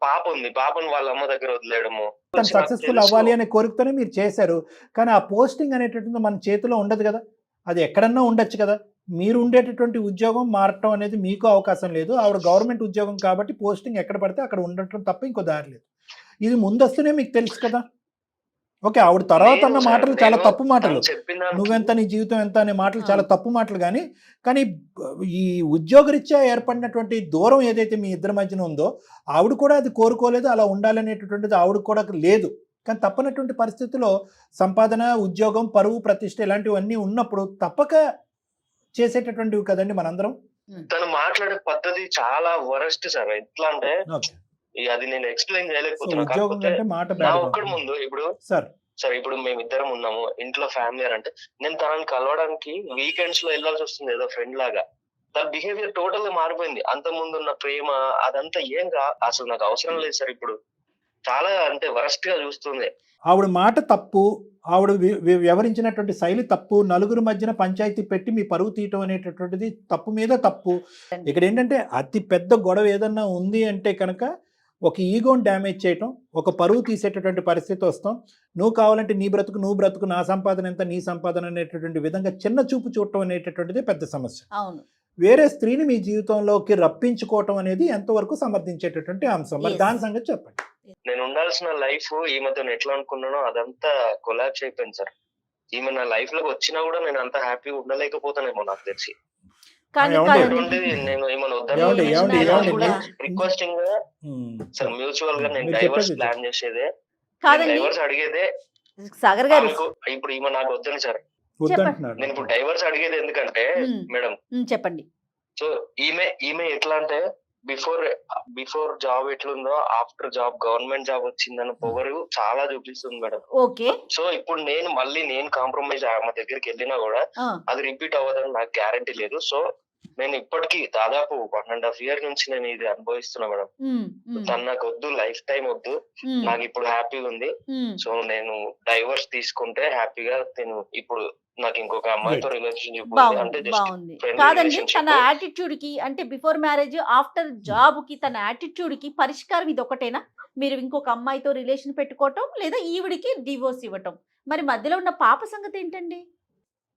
పాప ఉంది, పాపని వాళ్ళ అమ్మ దగ్గర వదిలేయడము. తను సక్సెస్ఫుల్ అవ్వాలి అనే కోరికతోనే మీరు చేశారు. కానీ ఆ పోస్టింగ్ అనేటటువంటి మన చేతిలో ఉండదు కదా, అది ఎక్కడన్నా ఉండొచ్చు కదా. మీరు ఉండేటటువంటి ఉద్యోగం మారటం అనేది మీకు అవకాశం లేదు. ఆవిడ గవర్నమెంట్ ఉద్యోగం కాబట్టి పోస్టింగ్ ఎక్కడ పడితే అక్కడ ఉండటం తప్ప ఇంకో దారి లేదు. ఇది ముందస్తునే మీకు తెలుసు కదా. ఓకే, ఆవిడ తర్వాత అన్న మాటలు చాలా తప్పు మాటలు, నువ్వెంత, నీ జీవితం ఎంత అనే మాటలు చాలా తప్పు మాటలు. కానీ ఈ ఉద్యోగరీత్యా ఏర్పడినటువంటి దూరం ఏదైతే మీ ఇద్దరి మధ్యన ఉందో, ఆవిడ కూడా అది కోరుకోలేదు, అలా ఉండాలనేటటువంటిది ఆవిడ కూడా లేదు. కానీ తప్పనటువంటి పరిస్థితిలో సంపాదన, ఉద్యోగం, పరువు, ప్రతిష్ట ఇలాంటివన్నీ ఉన్నప్పుడు తప్పక చేసేటటువంటివి కదండి మనందరం. తను మాట్లాడే పద్ధతి చాలా వరస్ట్ సార్. ఎట్లా అంటే అది నేను ఎక్స్ప్లెయిన్ చేయలేకపోతున్నాను. నా ఒక్కడి ముందు ఇప్పుడు సార్ ఇప్పుడు మేమిద్దరం ఉన్నాము ఇంట్లో, ఫ్యామిలీ అంటే నేను తనని కలవడానికి వీకెండ్స్ లో వెళ్ళాల్సి వస్తుంది ఏదో ఫ్రెండ్ లాగా. తన బిహేవియర్ టోటల్ గా మారిపోయింది. అంత ముందు ఉన్న ప్రేమ అదంతా ఏం అసలు నాకు అవసరం లేదు సార్. ఇప్పుడు చాలా అంటే వరస్ట్ గా చూస్తుంది. ఆవిడ మాట తప్పు, ఆవిడ వ్యవహరించినటువంటి శైలి తప్పు, నలుగురు మధ్యన పంచాయతీ పెట్టి మీ పరువు తీయటం అనేటటువంటిది తప్పు మీద తప్పు. ఇక్కడ ఏంటంటే అతి పెద్ద గొడవ ఏదన్నా ఉంది అంటే కనుక ఒక ఈగోని డ్యామేజ్ చేయటం, ఒక పరువు తీసేటటువంటి పరిస్థితి వస్తాం. నువ్వు కావాలంటే నీ బ్రతుకు నువ్వు బ్రతుకు, నా సంపాదన ఎంత నీ సంపాదన అనేటటువంటి విధంగా చిన్న చూపు చూడటం అనేటటువంటిది పెద్ద సమస్య. అవును. వేరే స్త్రీని మీ జీవితంలోకి రప్పించుకోవటం అనేది ఎంతవరకు సమర్థించేటటువంటి అంశం, మరి దాని సంగతి చెప్పండి. నేను ఉండాల్సిన లైఫ్ ఈమెతో ఎట్లా అనుకున్నానో అదంతా కొలాప్స్ అయిపోయింది సార్. ఈమె నా లైఫ్ లోకి వచ్చినా కూడా నేను అంత హ్యాపీగా ఉండలేకపోతానేమో నాకు తెలిసి. నేను ఏమైనా రిక్వెస్టింగ్ గా సార్ మ్యూచువల్ గా నేను డైవర్స్ ప్లాన్ చేసేదే, డైవర్స్ అడిగేదే సాగర్ గారు. ఇప్పుడు ఈమె నాకు వద్దని సార్, నేను ఇప్పుడు డైవర్స్ అడిగేది ఎందుకంటే మేడం చెప్పండి. సో ఈమె ఎట్లా అంటే బిఫోర్ జాబ్ ఎట్లుందో ఆఫ్టర్ జాబ్ గవర్నమెంట్ జాబ్ వచ్చిందని పొగరు చాలా చూపిస్తుంది మేడం. ఓకే. సో ఇప్పుడు నేను కాంప్రమైజ్ ఆమె దగ్గరికి వెళ్ళినా కూడా అది రిపీట్ అవ్వదని నాకు గ్యారంటీ లేదు. సో నేను ఇప్పటికీ దాదాపు 1.5 years నుంచి నేను ఇది అనుభవిస్తున్నా మేడం. తను నాకు వద్దు, లైఫ్ టైం వద్దు, నాకు ఇప్పుడు హ్యాపీగా ఉంది. సో నేను డైవర్స్ తీసుకుంటే హ్యాపీగా నేను ఇప్పుడు నాకు ఇంకొక అమ్మాయితో రిలేషన్షిప్ బాగుంది. కాదండి, తన యాటిట్యూడ్ కి అంటే బిఫోర్ మ్యారేజ్ ఆఫ్టర్ జాబ్ కి తన యాటిట్యూడ్ కి పరిష్కారం ఇది ఒకటేనా? మీరు ఇంకొక అమ్మాయితో రిలేషన్ పెట్టుకోవటం లేదా ఈవిడికి డివోర్స్ ఇవ్వటం, మరి మధ్యలో ఉన్న పాప సంగతి ఏంటండి?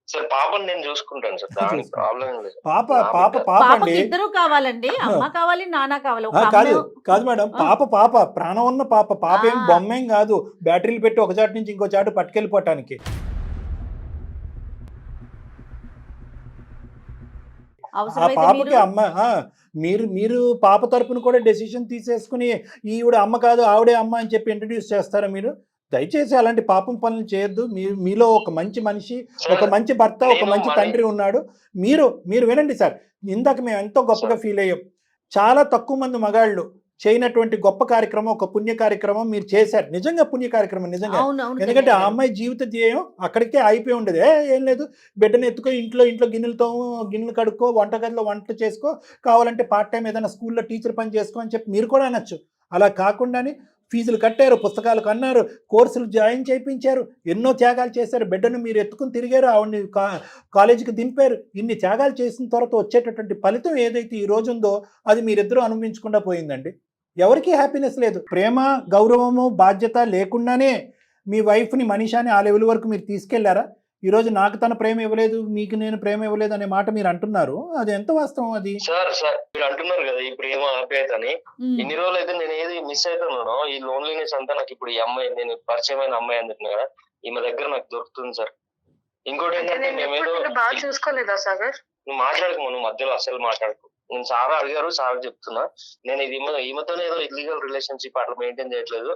సార్ పాపని నేను చూసుకుంటాను సార్, దానికి ప్రాబ్లం లేదు. పాప ఇద్దరు కావాలండి, అమ్మ కావాలి నాన్న కావాలి. కాదు మేడం, పాప ప్రాణం ఉన్న పాప ఏం బొమ్మేం కాదు, బ్యాటరీలు పెట్టి ఒక చాటు నుంచి ఇంకో చాటు పట్టుకెళ్ళిపోవటానికి. ఆ పాపకి అమ్మ మీరు పాప తరపున కూడా డెసిషన్ తీసేసుకుని ఈవిడ అమ్మ కాదు ఆవిడే అమ్మ అని చెప్పి ఇంట్రడ్యూస్ చేస్తారా మీరు? దయచేసి అలాంటి పాపం పనులు చేయొద్దు. మీలో ఒక మంచి మనిషి, ఒక మంచి భర్త, ఒక మంచి తండ్రి ఉన్నాడు. మీరు వినండి సార్, ఇందాక మేము ఎంతో గొప్పగా ఫీల్ అయ్యాం. చాలా తక్కువ మంది మగాళ్ళు చేయనటువంటి గొప్ప కార్యక్రమం, ఒక పుణ్య కార్యక్రమం మీరు చేశారు. నిజంగా పుణ్య కార్యక్రమం నిజంగా. ఎందుకంటే ఆ అమ్మాయి జీవిత ధ్యేయం అక్కడికే అయిపోయి ఉండేది. ఏం లేదు, బిడ్డను ఎత్తుకో, ఇంట్లో గిన్నెలు కడుక్కో, వంటగదిలో వంట చేసుకో, కావాలంటే పార్ట్ టైం ఏదైనా స్కూల్లో టీచర్ పని చేసుకో అని చెప్పి మీరు కూడా అనొచ్చు. అలా కాకుండానే ఫీజులు కట్టారు, పుస్తకాలు కన్నారు, కోర్సులు జాయిన్ చేయించారు, ఎన్నో త్యాగాలు చేశారు. బిడ్డను మీరు ఎత్తుకుని తిరిగారు, ఆవిడని కాలేజీకి దింపారు. ఇన్ని త్యాగాలు చేసిన తర్వాత వచ్చేటటువంటి ఫలితం ఏదైతే ఈ రోజు ఉందో అది మీరిద్దరూ అనుభవించకుండా పోయిందండి. ఎవరికీ హ్యాపీనెస్ లేదు. ప్రేమ, గౌరవము, బాధ్యత లేకుండానే మీ వైఫ్ని మనీషాని ఆ లెవెల్ వరకు మీరు తీసుకెళ్లారా? ఈరోజు నాకు తన ప్రేమ ఇవ్వలేదు, మీకు నేను ప్రేమ ఇవ్వలేదు అనే మాట మీరు అంటున్నారు. అది ఎంత వాస్తవం? అది సార్ మీరు అంటున్నారు కదా ఈ ప్రేమ ఆప్యాయత అని. ఇన్ని రోజులు అయితే నేను ఏది మిస్ అవుతున్నానో ఈ లోన్లీనెస్ అంతా నాకు ఇప్పుడు ఈ అమ్మాయి, నేను పరిచయమైన అమ్మాయి అని చెప్పిన కదా, ఈమె దగ్గర నాకు దొరుకుతుంది సార్. ఇంకోటి ఏంటంటే మేమేదో బాగా చూసుకోలేదా సాగర్? నువ్వు మాట్లాడకు, నువ్వు మధ్యలో అసలు మాట్లాడకు. నేను సారా అడిగారు, సార్ చెప్తున్నా. నేను ఇది ఈమెతోనే ఏదో ఇల్లీగల్ రిలేషన్షిప్ అట్లా మెయింటైన్ చేయట్లేదు.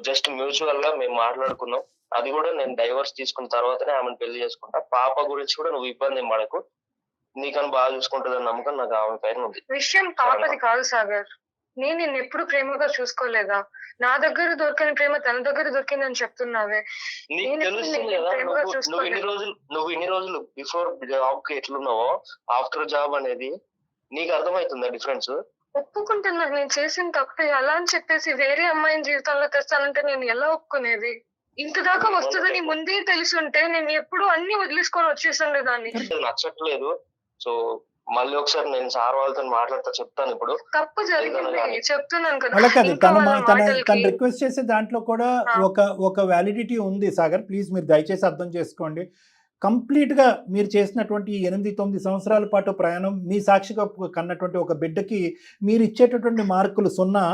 జస్ట్ మ్యూచువల్ గా మేము మాట్లాడుకున్నాం. అది కూడా నేను డైవర్స్ తీసుకున్న తర్వాతనే ఆమెను పెళ్లి చేసుకుంటా. పాప గురించి కూడా నువ్వు ఇబ్బంది పడకు, నీకని బాగా చూసుకుంటుందని నమ్మకం నాకు ఆమె పైన ఉంది. విషయం పాపది కాదు సాగర్, నేను నిన్ను ఎప్పుడు ప్రేమగా చూసుకోలేదా? నా దగ్గర దొరికిన ప్రేమ తన దగ్గర దొరికిందని చెప్తున్నావే. నీకు తెలుస్తుంది కదా, నువ్వు ఇన్ని రోజులు బిఫోర్ జాబ్ కి ఎట్లున్నావో ఆఫ్టర్ జాబ్ అనేది నీకు అర్థమవుతుందా డిఫరెన్స్? ఒప్పుకుంటున్నా నేను చేసిన తప్పే. అలా అని చెప్పేసి వేరే అమ్మాయిని జీవితంలో తెస్తానంటే నేను ఎలా ఒప్పుకునేది? ఇంత దాకా వస్తుందని ముందే తెలుసుంటే నేను ఎప్పుడు అన్ని వదిలేసుకొని వచ్చేసాను దాన్ని. నచ్చట్లేదు. సో మళ్ళీ ఒకసారి నేను సార్ వాళ్ళతో మాట్లాడతా, చెప్తాను. ఇప్పుడు తప్పు జరిగింది చెప్తున్నాను కదా. అలా కాదు, తను రిక్వెస్ట్ చేసే దాంట్లో కూడా ఒక వ్యాలిడిటీ ఉంది సాగర్. ప్లీజ్ మీరు దయచేసి అర్థం చేసుకోండి. కంప్లీట్గా మీరు చేసినటువంటి 8-9 సంవత్సరాల పాటు ప్రయాణం, మీ సాక్షిగా కన్నటువంటి ఒక బిడ్డకి మీరు ఇచ్చేటటువంటి మార్కులు 0,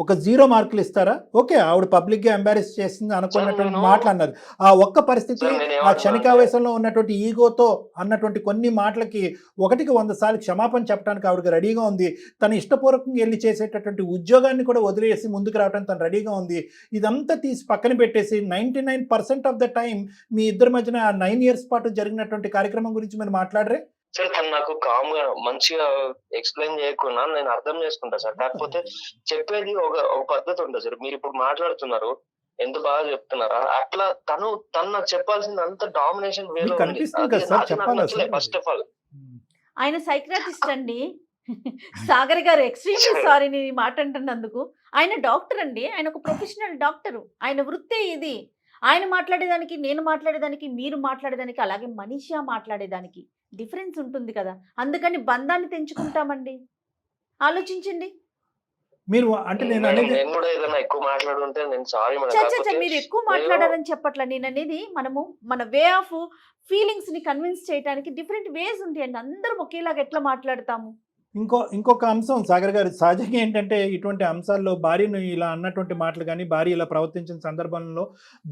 ఒక 0 మార్కులు ఇస్తారా? ఓకే, ఆవిడ పబ్లిక్గా ఎంబారెస్ చేసింది అనుకున్నటువంటి మాటలు అన్నది. ఆ ఒక్క పరిస్థితి, ఆ క్షణికావేశంలో ఉన్నటువంటి ఈగోతో అన్నటువంటి కొన్ని మాటలకి 100 సార్లు క్షమాపణ చెప్పడానికి ఆవిడకి రెడీగా ఉంది. తను ఇష్టపూర్వకంగా వెళ్ళి చేసేటటువంటి ఉద్యోగాన్ని కూడా వదిలేసి ముందుకు రావడానికి తను రెడీగా ఉంది. ఇదంతా తీసి పక్కన పెట్టేసి 99% ఆఫ్ ద టైం మీ ఇద్దరి మధ్యన 9 years పాటు జరిగినటువంటి కార్యక్రమం గురించి మీరు మాట్లాడరే? సార్ తను నాకు కామ్ గా మంచిగా ఎక్స్ప్లెయిన్ చేయకుండా నేను అర్థం చేసుకుంటా సార్. కాకపోతే చెప్పేది ఒక పద్ధతి ఉంటుంది సార్. మీరు ఇప్పుడు మాట్లాడుతున్నారు, ఎంత బాగా చెప్తున్నారా, అట్లా తను నాకు చెప్పాల్సింది అంత డామినేషన్ వేలో ఆయన సైకియాట్రిస్ట్ అండి. సాగర్ గారు ఎక్స్ట్రీమ్లీ సారీ నేను ఈ మాట అంటున్నందుకు. ఆయన డాక్టర్ అండి, ఆయన ఒక ప్రొఫెషనల్ డాక్టరు, ఆయన వృత్తే ఇది. ఆయన మాట్లాడేదానికి, నేను మాట్లాడేదానికి, మీరు మాట్లాడేదానికి, అలాగే మనిషి మాట్లాడేదానికి డిఫరెన్స్ ఉంటుంది కదా. అందుకని బంధాన్ని తెంచుకుంటామండి. ఆలోచించండి. మీరు అంటే నేను అనేది నేను కూడా ఏదైనా ఎక్కువ మాట్లాడుంటే నేను సారీ మేడం. చచ్చ మీరు ఎక్కువ మాట్లాడారని చెప్పట్లా. నేను అనేది మనము మన వే ఆఫ్ ఫీలింగ్స్ ని కన్విన్స్ చేయడానికి డిఫరెంట్ వేస్ ఉంటాయండి. అందరం ఒకేలాగా ఎట్లా మాట్లాడతాము? ఇంకొక అంశం సాగర్ గారు, సహజంగా ఏంటంటే ఇటువంటి అంశాల్లో భార్యను ఇలా అన్నటువంటి మాటలు కానీ, భార్య ఇలా ప్రవర్తించిన సందర్భంలో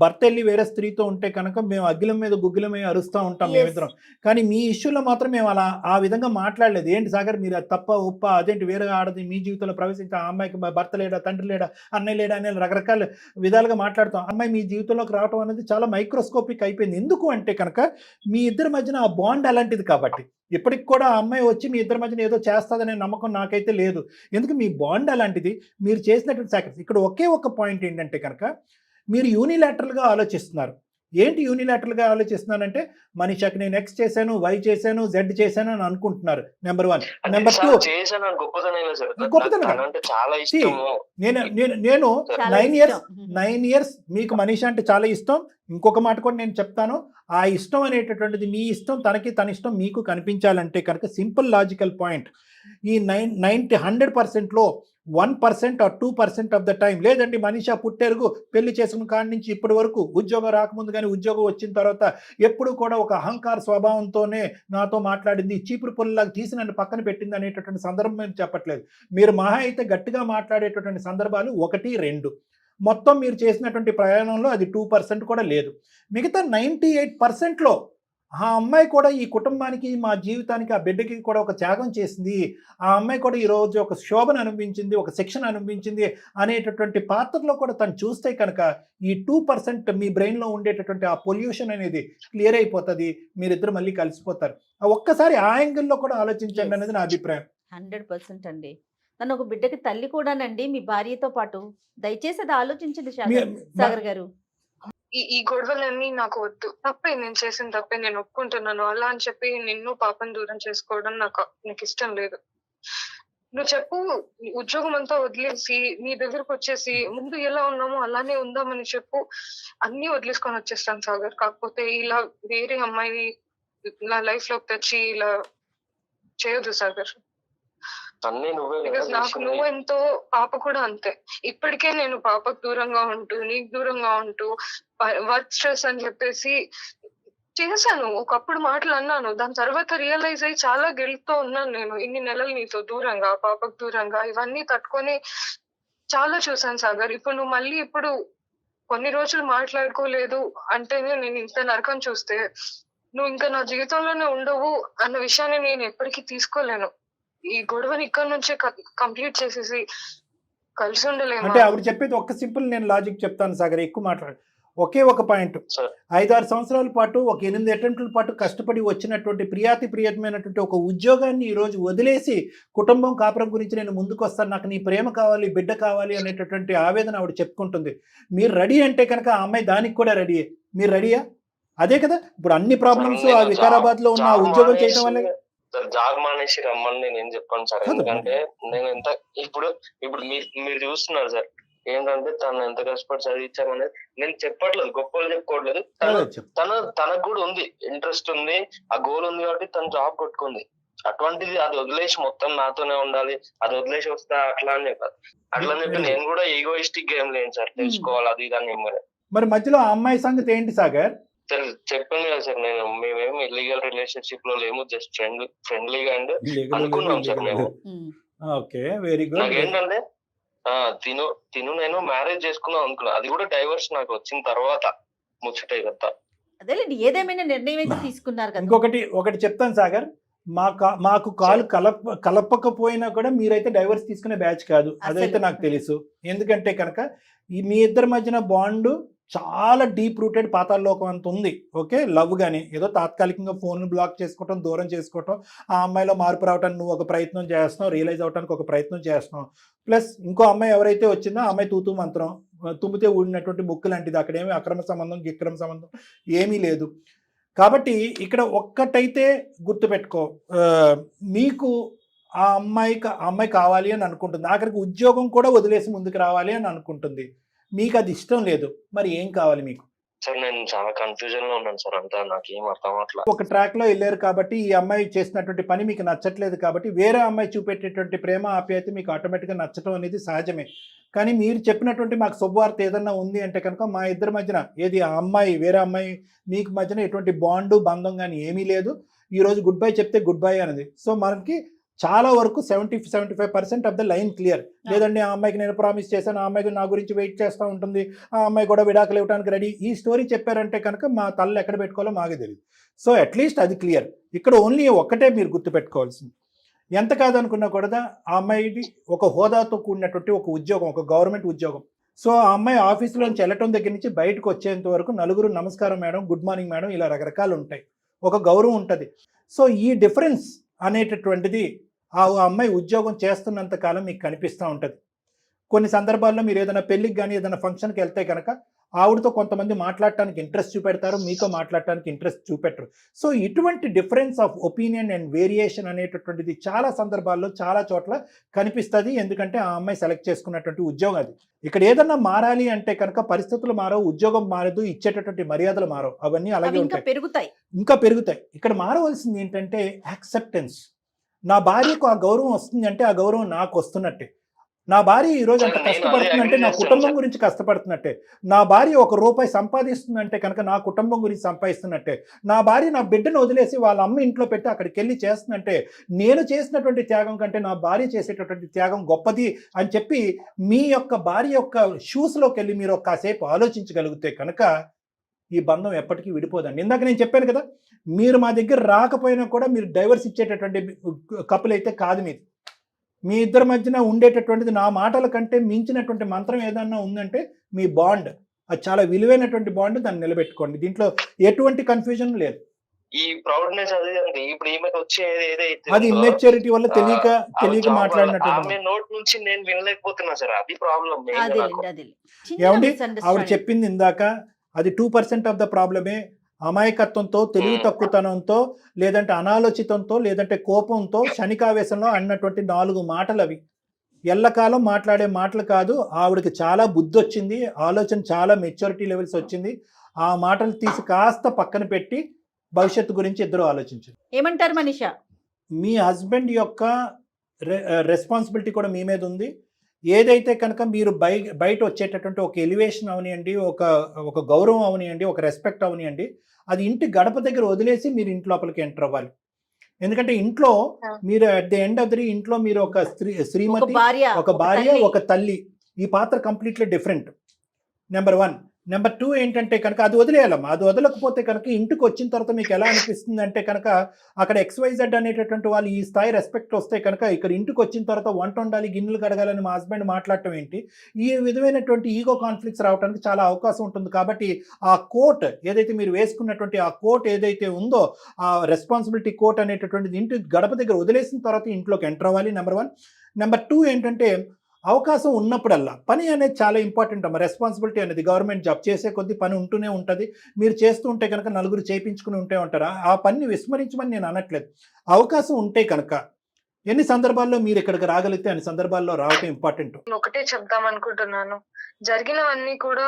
భర్త వెళ్ళి వేరే స్త్రీతో ఉంటే కనుక మేము అగ్గిలం మీద గుగ్గిలం మీద అరుస్తూ ఉంటాం మేమిద్దరం. కానీ మీ ఇష్యూలో మాత్రం మేము అలా ఆ విధంగా మాట్లాడలేదు. ఏంటి సాగర్ మీరు అది తప్ప ఉప్ప, అదేంటి వేరే ఆడది మీ జీవితంలో ప్రవేశించి ఆ అమ్మాయికి భర్త లేడా, తండ్రి లేడా, అన్నయ్య లేడా అనే రకరకాల విధాలుగా మాట్లాడుతాం. అమ్మాయి మీ జీవితంలోకి రావడం అనేది చాలా మైక్రోస్కోపిక్ అయిపోయింది. ఎందుకు అంటే కనుక మీ ఇద్దరి మధ్యన ఆ బాండ్ అలాంటిది కాబట్టి. ఇప్పటికి కూడా ఆ అమ్మాయి వచ్చి మీ ఇద్దరి మధ్యన ఏదో చేస్తుందనే నమ్మకం నాకైతే లేదు. ఎందుకు మీ బాండ్ అలాంటిది. మీరు చేసినటువంటి సాక్రిఫైస్. ఇక్కడ ఒకే ఒక పాయింట్ ఏంటంటే కనుక మీరు యూనిలాటరల్గా ఆలోచిస్తున్నారు. ఏంటి యూనిలాటరల్గా ఆలోచిస్తున్నానంటే మనిషికి నేను ఎక్స్ చేశాను, వై చేశాను, జెడ్ చేశాను అని అనుకుంటున్నారు. నెంబర్ 1. నెంబర్ 2, నేను 9 years మీకు మనిషి అంటే చాలా ఇష్టం. ఇంకొక మాట కూడా నేను చెప్తాను. ఆ ఇష్టం అనేటటువంటిది మీ ఇష్టం, తనకి తన ఇష్టం మీకు కనిపించాలంటే కనుక సింపుల్ లాజికల్ పాయింట్, ఈ 100%లో 1% or 2% ఆఫ్ ద టైం లేదండి. మనిషి పుట్టెరుగు పెళ్లి చేసుకున్న కాడి నుంచి ఇప్పటి వరకు ఉద్యోగం రాకముందు కానీ ఉద్యోగం వచ్చిన తర్వాత ఎప్పుడు కూడా ఒక అహంకార స్వభావంతోనే నాతో మాట్లాడింది, చీపురు పొల్లాగా తీసి నన్ను పక్కన పెట్టింది అనేటటువంటి సందర్భం నేను చెప్పట్లేదు. మీరు మహా అయితే గట్టిగా మాట్లాడేటటువంటి సందర్భాలు 1, 2. మొత్తం మీరు చేసినటువంటి ప్రయాణంలో అది 2% కూడా లేదు. మిగతా 98%లో ఆ అమ్మాయి కూడా ఈ కుటుంబానికి, మా జీవితానికి, ఆ బిడ్డకి కూడా ఒక త్యాగం చేసింది. ఆ అమ్మాయి కూడా ఈరోజు ఒక శోభను అనిపించింది, ఒక శిక్షణ అనిపించింది అనేటటువంటి పాత్రలో కూడా తను చూస్తే కనుక ఈ 2% మీ బ్రెయిన్లో ఉండేటటువంటి ఆ పొల్యూషన్ అనేది క్లియర్ అయిపోతుంది. మీరిద్దరు మళ్ళీ కలిసిపోతారు. ఒక్కసారి ఆ యాంగిల్లో కూడా ఆలోచించండి అనేది నా అభిప్రాయం. 100% అండి. తను ఒక బిడ్డకి తల్లి కూడానండి, మీ భార్యతో పాటు. దయచేసి అది ఆలోచించండి సాగర్ గారు. ఈ గొడవలన్నీ నాకు వద్దు. తప్పే, నేను చేసిన తప్పే, నేను ఒప్పుకుంటున్నాను. అలా అని చెప్పి నిన్ను పాపం దూరం చేసుకోవడం నాకు ఇష్టం లేదు. నువ్వు చెప్పు, ఉద్యోగం అంతా వదిలేసి నీ దగ్గరకు వచ్చేసి ముందు ఎలా ఉన్నామో అలానే ఉందామని చెప్పు. అన్ని వదిలేసుకొని వచ్చేస్తాను సాగర్. కాకపోతే ఇలా వేరే అమ్మాయి నా లైఫ్ లోకి తెచ్చి ఇలా చేయొద్దు సాగర్. నాకు నువ్వెంతో, పాప కూడా అంతే. ఇప్పటికే నేను పాపకు దూరంగా ఉంటూ, నీకు దూరంగా ఉంటూ, వర్క్ స్ట్రెస్ అని చెప్పేసి చేశాను. ఒకప్పుడు మాటలు అన్నాను. దాని తర్వాత రియలైజ్ అయ్యి చాలా గిల్ట్ తో ఉన్నాను నేను. ఇన్ని నెలలు నీతో దూరంగా, పాపకు దూరంగా, ఇవన్నీ తట్టుకొని చాలా చూసాను సాగర్. ఇప్పుడు నువ్వు మళ్ళీ ఇప్పుడు కొన్ని రోజులు మాట్లాడుకోలేదు అంటేనే నేను ఇంత నరకం చూస్తే, నువ్వు ఇంకా నా జీవితంలోనే ఉండవు అన్న విషయాన్ని నేను ఎప్పటికీ తీసుకోలేను. ఈ గొడవని ఇక్కడ నుంచే కంప్లీట్ చేసేసి కలిసి ఉండలేము. అంటే ఆవిడ చెప్పేది ఒక్క సింపుల్ నేను లాజిక్ చెప్తాను సాగర్, ఎక్కువ మాట్లాడు. ఒకే ఒక పాయింట్. 5-6 సంవత్సరాల పాటు, ఒక 8 అటెంప్ట్ల పాటు కష్టపడి వచ్చినటువంటి ప్రియతమైనటువంటి ఒక ఉద్యోగాన్ని ఈరోజు వదిలేసి కుటుంబం, కాపురం గురించి నేను ముందుకు వస్తాను, నాకు నీ ప్రేమ కావాలి, బిడ్డ కావాలి అనేటటువంటి ఆవేదన ఆవిడ చెప్పుకుంటుంది. మీరు రెడీ అంటే కనుక ఆ అమ్మాయి దానికి కూడా రెడీయే. మీరు రెడీయా? అదే కదా ఇప్పుడు అన్ని ప్రాబ్లమ్స్ ఆ వికారాబాద్ లో ఉన్న ఉద్యోగం చేయడం వల్లే. జాబ్ మానేసి రమ్మని నేను ఏం చెప్పాను సార్. ఎందుకంటే నేను ఎంత ఇప్పుడు మీరు చూస్తున్నారు సార్, ఏంటంటే తను ఎంత కష్టపడి చదివించామనేది నేను చెప్పట్లేదు, గొప్పలు చెప్పుకోవట్లేదు. తనకు కూడా ఉంది, ఇంట్రెస్ట్ ఉంది, ఆ గోల్ ఉంది కాబట్టి తను జాబ్ కొట్టుకుంది. అటువంటిది అది వదిలేసి మొత్తం నాతోనే ఉండాలి, అది వదిలేసి వస్తా అట్లా అని చెప్పారు. అట్లా అని చెప్పి నేను కూడా ఈగోయిస్టిక్ గేమ్ లేను సార్, తెలుసుకోవాలి అది ఇది అని. మరి మధ్యలో ఆ అమ్మాయి సంగతి ఏంటి సాగర్? సార్ చెప్పాను కదా సార్, మేమేమి ఇల్లీగల్ రిలేషన్షిప్ లో లేము, జస్ట్ ఫ్రెండ్లీగా అండ్ అనుకున్నాం సార్ మేము. నాకేంటంటే తిను నేను మ్యారేజ్ చేసుకుందాం అనుకున్నా, అది కూడా డైవర్స్ నాకు వచ్చిన తర్వాత ముచ్చటే కదా. అదేలేండి, ఏదేమైనా నిర్ణయం అయితే తీసుకున్నారు కదా. ఒకటి చెప్తాను సాగర్, మాకు కాలు కలపకపోయినా కూడా మీరైతే డైవర్స్ తీసుకునే బ్యాచ్ కాదు, అదైతే నాకు తెలుసు. ఎందుకంటే కనుక మీ ఇద్దరి మధ్యన బాండ్ చాలా డీప్ రూటెడ్, పాతాళలోకం అంత ఉంది. ఓకే, లవ్ కానీ ఏదో తాత్కాలికంగా ఫోన్ బ్లాక్ చేసుకోవటం, దూరం చేసుకోవటం, ఆ అమ్మాయిలో మార్పు రావటానికి నువ్వు ఒక ప్రయత్నం చేస్తున్నావు, రియలైజ్ అవడానికి ఒక ప్రయత్నం చేస్తున్నావు. ప్లస్ ఇంకో అమ్మాయి ఎవరైతే వచ్చిందో ఆ అమ్మాయి తూతూ మంత్రం, తుమ్మితే ఊడినటువంటి ముక్కు లాంటిది. అక్కడేమి అక్రమ సంబంధం విక్రమ సంబంధం ఏమీ లేదు. కాబట్టి ఇక్కడ ఒక్కటైతే గుర్తుపెట్టుకో, మీకు ఆ అమ్మాయి కావాలి అని అనుకుంటుంది, ఆఖరికి ఉద్యోగం కూడా వదిలేసి ముందుకు రావాలి అని అనుకుంటుంది. మీకు అది ఇష్టం లేదు, మరి ఏం కావాలి మీకు? సార్ నేను చాలా కన్ఫ్యూజన్ లో ఉన్నాను సార్, అంతా నాకు ఏం అర్థం అవ్వట్లేదు. ఒక ట్రాక్ లో వెళ్ళారు కాబట్టి ఈ అమ్మాయి చేసినటువంటి పని మీకు నచ్చట్లేదు కాబట్టి వేరే అమ్మాయి చూపెట్టేటువంటి ప్రేమ ఆప్యాయత మీకు ఆటోమేటిక్గా నచ్చటం అనేది సహజమే. కానీ మీరు చెప్పినటువంటి మాకు శుభవార్త ఏదన్నా ఉంది అంటే కనుక మా ఇద్దరి మధ్యన ఏది ఆ అమ్మాయి వేరే అమ్మాయి మీకు మధ్యన ఎటువంటి బాండు బంధం కానీ ఏమీ లేదు. ఈరోజు గుడ్ బై చెప్తే గుడ్ బై అనేది. సో మనకి చాలా వరకు 70-75% ఆఫ్ ద లైన్ క్లియర్. లేదండి ఆ అమ్మాయికి నేను ప్రామిస్ చేశాను, ఆ అమ్మాయికి నా గురించి వెయిట్ చేస్తూ ఉంటుంది, ఆ అమ్మాయి కూడా విడాకులు ఇవ్వడానికి రెడీ, ఈ స్టోరీ చెప్పారంటే కనుక మా తల్లు ఎక్కడ పెట్టుకోవాలో మాకే తెలియదు. సో అట్లీస్ట్ అది క్లియర్. ఇక్కడ ఓన్లీ ఒక్కటే మీరు గుర్తుపెట్టుకోవాల్సింది, ఎంత కాదనుకున్నా కూడా ఆ అమ్మాయిది ఒక హోదాతో కూడినటువంటి ఒక ఉద్యోగం, ఒక గవర్నమెంట్ ఉద్యోగం. సో ఆ అమ్మాయి ఆఫీసులోంచి వెళ్ళటం దగ్గర నుంచి బయటకు వచ్చేంత వరకు నలుగురు నమస్కారం మేడం, గుడ్ మార్నింగ్ మేడం, ఇలా రకరకాలు ఉంటాయి, ఒక గౌరవం ఉంటుంది. సో ఈ డిఫరెన్స్ అనేటటువంటిది ఆ అమ్మాయి ఉద్యోగం చేస్తున్నంత కాలం మీకు కనిపిస్తూ ఉంటుంది. కొన్ని సందర్భాల్లో మీరు ఏదైనా పెళ్ళికి కానీ ఏదైనా ఫంక్షన్కి వెళ్తే కనుక ఆవిడతో కొంతమంది మాట్లాడటానికి ఇంట్రెస్ట్ చూపెడతారు, మీతో మాట్లాడటానికి ఇంట్రెస్ట్ చూపెట్టరు. సో ఇటువంటి difference of opinion and variation అనేటటువంటిది చాలా సందర్భాల్లో చాలా చోట్ల కనిపిస్తుంది. ఎందుకంటే ఆ అమ్మాయి సెలెక్ట్ చేసుకున్నటువంటి ఉద్యోగం అది. ఇక్కడ ఏదన్నా మారాలి అంటే కనుక పరిస్థితులు మారవు, ఉద్యోగం మారదు, ఇచ్చేటటువంటి మర్యాదలు మారవు, అవన్నీ అలాగే ఉంటాయి, ఇంకా పెరుగుతాయి. ఇక్కడ మారవలసింది ఏంటంటే యాక్సెప్టెన్స్. నా భార్యకు ఆ గౌరవం వస్తుంది అంటే ఆ గౌరవం నాకు వస్తున్నట్టే. నా భార్య ఈరోజు అంత కష్టపడుతుందంటే నా కుటుంబం గురించి కష్టపడుతున్నట్టే. నా భార్య ₹1 సంపాదిస్తుందంటే కనుక నా కుటుంబం గురించి సంపాదిస్తున్నట్టే. నా భార్య నా బిడ్డను వదిలేసి వాళ్ళ అమ్మ ఇంట్లో పెట్టి అక్కడికి వెళ్ళి చేస్తుందంటే నేను చేసినటువంటి త్యాగం కంటే నా భార్య చేసేటటువంటి త్యాగం గొప్పది అని చెప్పి మీ యొక్క భార్య యొక్క షూస్లోకి వెళ్ళి మీరు కాసేపు ఆలోచించగలిగితే కనుక ఈ బంధం ఎప్పటికీ విడిపోదండి. ఇందాక నేను చెప్పాను కదా, మీరు మా దగ్గర రాకపోయినా కూడా మీరు డైవర్స్ ఇచ్చేటటువంటి కపుల్ అయితే కాదు. మీ ఇద్దరి మధ్యన ఉండేటటువంటిది నా మాటల కంటే మించినటువంటి మంత్రం ఏదన్నా ఉందంటే మీ బాండ్, అది చాలా విలువైనటువంటి బాండ్, దాన్ని నిలబెట్టుకోండి. దీంట్లో ఎటువంటి కన్ఫ్యూజన్ లేదు. ఈ ప్రౌడ్నెస్ అది ఇప్పుడు ఈమెకి వచ్చేది ఏదైతే అది ఇమ్మెచ్యూరిటీ వల్ల తెలియక మాట్లాడినట్టు నోట్ నుంచి నేను వినలేకపోతున్నా సార్, అది ప్రాబ్లం. ఏమండి ఆవిడ చెప్పింది ఇందాక, అది 2% ఆఫ్ ద ప్రాబ్లమే. అమాయకత్వంతో, తెలివి తక్కువతనంతో, లేదంటే అనాలోచితంతో, లేదంటే కోపంతో, క్షణికావేశంలో అన్నటువంటి 4 మాటలు అవి. ఎల్లకాలం మాట్లాడే మాటలు కాదు. ఆవిడకి చాలా బుద్ధి వచ్చింది, ఆలోచన చాలా మెచ్యూరిటీ లెవెల్స్ వచ్చింది. ఆ మాటలు తీసి కాస్త పక్కన పెట్టి భవిష్యత్తు గురించి ఇద్దరు ఆలోచించండి. ఏమంటారు మనీషా? మీ హస్బెండ్ యొక్క రెస్పాన్సిబిలిటీ కూడా మీ మీద ఉంది. ఏదైతే కనుక మీరు బయట వచ్చేటటువంటి ఒక ఎలివేషన్ అవనియండి, ఒక గౌరవం అవనియండి, ఒక రెస్పెక్ట్ అవనియండి, అది ఇంటి గడప దగ్గర వదిలేసి మీరు ఇంటి లోపలికి ఎంటర్ అవ్వాలి. ఎందుకంటే ఇంట్లో మీరు at the end of the ఇంట్లో మీరు ఒక శ్రీమతి, ఒక భార్య, ఒక తల్లి. ఈ పాత్ర కంప్లీట్లీ డిఫరెంట్. నెంబర్ 1. నెంబర్ 2 ఏంటంటే కనుక అది వదిలేయాలమ్మా. అది వదలకపోతే కనుక ఇంటికి వచ్చిన తర్వాత మీకు ఎలా అనిపిస్తుంది అంటే కనుక అక్కడ XYZ అనేటటువంటి వాళ్ళు ఈ స్థాయి రెస్పెక్ట్ వస్తే కనుక ఇక్కడ ఇంటికి వచ్చిన తర్వాత వంట వండాలి, గిన్నెలు కడగాలని మా హస్బెండ్ మాట్లాడటం ఏంటి, ఈ విధమైనటువంటి ఈగో కాన్ఫ్లిక్ట్స్ రావడానికి చాలా అవకాశం ఉంటుంది. కాబట్టి ఆ కోట్ ఏదైతే మీరు వేసుకున్నటువంటి ఆ కోట్ ఏదైతే ఉందో, ఆ రెస్పాన్సిబిలిటీ కోట్ అనేటటువంటిది ఇంటి గడప దగ్గర వదిలేసిన తర్వాత ఇంట్లోకి ఎంటర్ అవ్వాలి. నెంబర్ 1. నెంబర్ 2 ఏంటంటే అవకాశం ఉన్నప్పుడల్లా పని అనేది చాలా ఇంపార్టెంట్ అమ్మ. రెస్పాన్సిబిలిటీ అనేది గవర్నమెంట్ జాబ్ చేసే కొద్ది పని ఉంటూనే ఉంటుంది. మీరు చేస్తూ ఉంటే కనుక నలుగురు చేయించుకుని ఉంటే ఉంటారా, ఆ పనిని విస్మరించమని నేను అనట్లేదు. అవకాశం ఉంటే కనుక ఎన్ని సందర్భాల్లో మీరు ఇక్కడికి రాగలిగితే అన్ని సందర్భాల్లో రావటం ఇంపార్టెంట్. ఒకటే చెప్దాం అనుకుంటున్నాను, జరిగినవన్నీ కూడా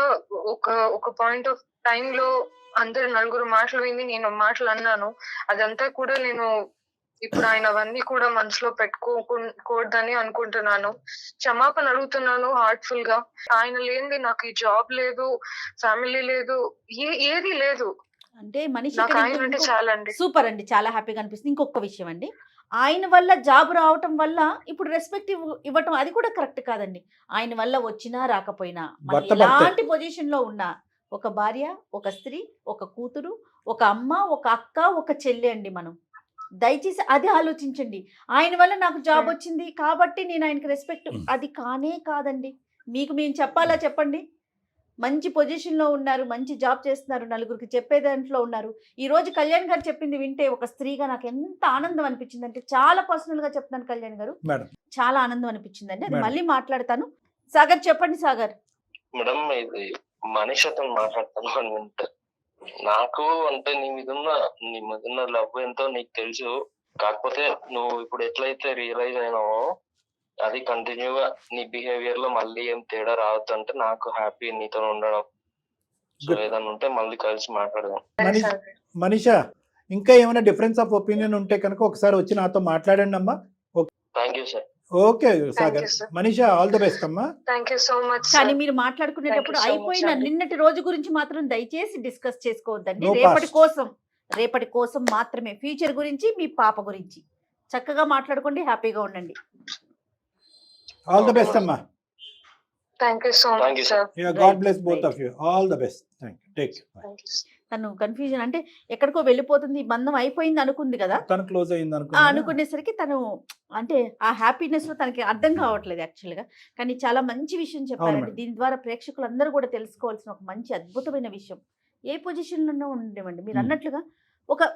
ఒక పాయింట్ ఆఫ్ టైమ్ లో అందరు నలుగురు మాటలు విని నేను మాటలు అన్నాను. అదంతా కూడా నేను ఇప్పుడు ఆయన అవన్నీ కూడా మనసులో పెట్టుకోకూడదని అనుకుంటున్నాను. క్షమాపణ అడుగుతున్నాను హార్ట్ఫుల్ గా. ఆయన లేనిది నాకు ఈ జాబ్ లేదు, ఫ్యామిలీ లేదు, ఏది లేదు. అంటే మనిషి ఆయన అంటే చాలా అండి. సూపర్ అండి, చాలా హ్యాపీగా అనిపిస్తుంది. ఇంకొక విషయం అండి, ఆయన వల్ల జాబ్ రావటం వల్ల ఇప్పుడు రెస్పెక్ట్ ఇవ్వటం అది కూడా కరెక్ట్ కాదండి. ఆయన వల్ల వచ్చినా రాకపోయినా ఎలాంటి పొజిషన్ లో ఉన్నా ఒక భార్య, ఒక స్త్రీ, ఒక కూతురు, ఒక అమ్మ, ఒక అక్క, ఒక చెల్లి అండి. మనం దయచేసి అది ఆలోచించండి. ఆయన వల్ల నాకు జాబ్ వచ్చింది కాబట్టి నేను ఆయనకి రెస్పెక్ట్, అది కానే కాదండి. మీకు మేము చెప్పాలా చెప్పండి? మంచి పొజిషన్లో ఉన్నారు, మంచి జాబ్ చేస్తున్నారు, నలుగురికి చెప్పే దాంట్లో ఉన్నారు. ఈరోజు కళ్యాణ్ గారు చెప్పింది వింటే ఒక స్త్రీగా నాకు ఎంత ఆనందం అనిపించింది అంటే, చాలా పర్సనల్గా చెప్తాను కళ్యాణ్ గారు, చాలా ఆనందం అనిపించిందండి. అది మళ్ళీ మాట్లాడతాను. సాగర్ చెప్పండి. సాగర్ మేడం, ఇది మనీషతో మాట్లాడతాను అని నాకు అంటే నీ మీద ఉన్న లవ్ ఎంతో నీకు తెలుసు. కాకపోతే నువ్వు ఇప్పుడు ఎట్లయితే రియలైజ్ అయినావో అది కంటిన్యూగా నీ బిహేవియర్ లో మళ్ళీ ఏం తేడా రావద్దు అంటే నాకు హ్యాపీ నీతో ఉండడం. So Good. ఏదన్నా ఉంటే మళ్ళీ కలిసి మాట్లాడదాం. మనీష్ మనీషా ఇంకా ఏమైనా డిఫరెన్స్ ఆఫ్ ఒపీనియన్ ఉంటే కనుక ఒకసారి వచ్చి నాతో మాట్లాడండి అమ్మా. Thank you sir. Okay Sagar, you, sir. Manisha all the best అమ్మా. థ్యాంక్ యూ సో మచ్ కానీ మీరు మాట్లాడుకునేటప్పుడు Thank you so అయిపోయిన much అండి. నిన్నటి రోజు గురించి మాత్రం దయచేసి డిస్కస్ చేసుకోవద్దండి. No రేపటి కోసం మాత్రమే, ఫ్యూచర్ గురించి, మీ పాప గురించి చక్కగా మాట్లాడుకోండి, హ్యాపీగా ఉండండి. ఆల్ ది బెస్ట్ అమ్మా. Thank you so Thank much you, sir. God bless both of you. All the best. Thank you. Take తను కన్ఫ్యూజన్ అంటే ఎక్కడికో వెళ్ళిపోతుంది, ఈ బంధం అయిపోయింది అనుకుంది కదా. తను క్లోజ్ అయింది అనుకునేసరికి తను అంటే ఆ హ్యాపీనెస్ లో తనకి అర్థం కావట్లేదు యాక్చువల్ గా. కానీ చాలా మంచి విషయం చెప్పారండి. అవును. దీని ద్వారా ప్రేక్షకులందరూ కూడా తెలుసుకోవాల్సిన ఒక మంచి అద్భుతమైన విషయం. ఏ పొజిషన్ లోనో ఉండేవండి మీరు అన్నట్లుగా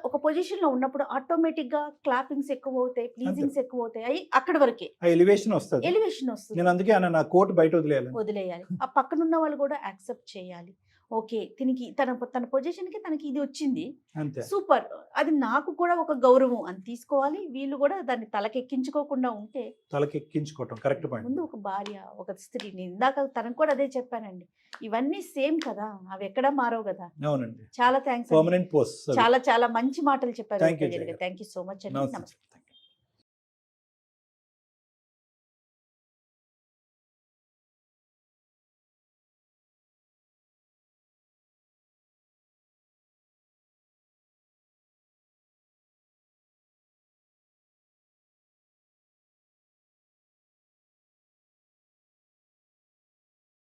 ఒక పొజిషన్ లో ఉన్నప్పుడు ఆటోమేటిక్ గా క్లాపింగ్స్ ఎక్కువ అవుతాయి, ప్లీజింగ్స్ ఎక్కువ అవుతాయి, అవి అక్కడ వరకే ఎలివేషన్ వస్తుంది. ఎలివేషన్ వస్తుంది. నేను అందుకే నా కోట్ బయట వదిలేయాలి. ఆ పక్కన ఉన్న వాళ్ళు కూడా యాక్సెప్ట్ చేయాలి. ఓకే, దీనికి తన పొజిషన్ కి తనకి ఇది వచ్చింది, అంతే. సూపర్, అది నాకు కూడా ఒక గౌరవం అని తీసుకోవాలి. వీళ్ళు కూడా దాన్ని తలకెక్కించుకోకుండా ఉంటే, తలకెక్కించుకోవటం కరెక్ట్ పాయింట్. ముందు ఒక భార్య, ఒక స్త్రీ, నేను ఇందాక తనకు కూడా అదే చెప్పానండి, ఇవన్నీ సేమ్ కదా, అవి ఎక్కడా మారవు కదా. అవునండి. చాలా థ్యాంక్స్, పర్మనెంట్ పోస్ట్. చాలా చాలా మంచి మాటలు చెప్పారు. Thank you, thank you so much అండి. నమస్తే. నమస్తే.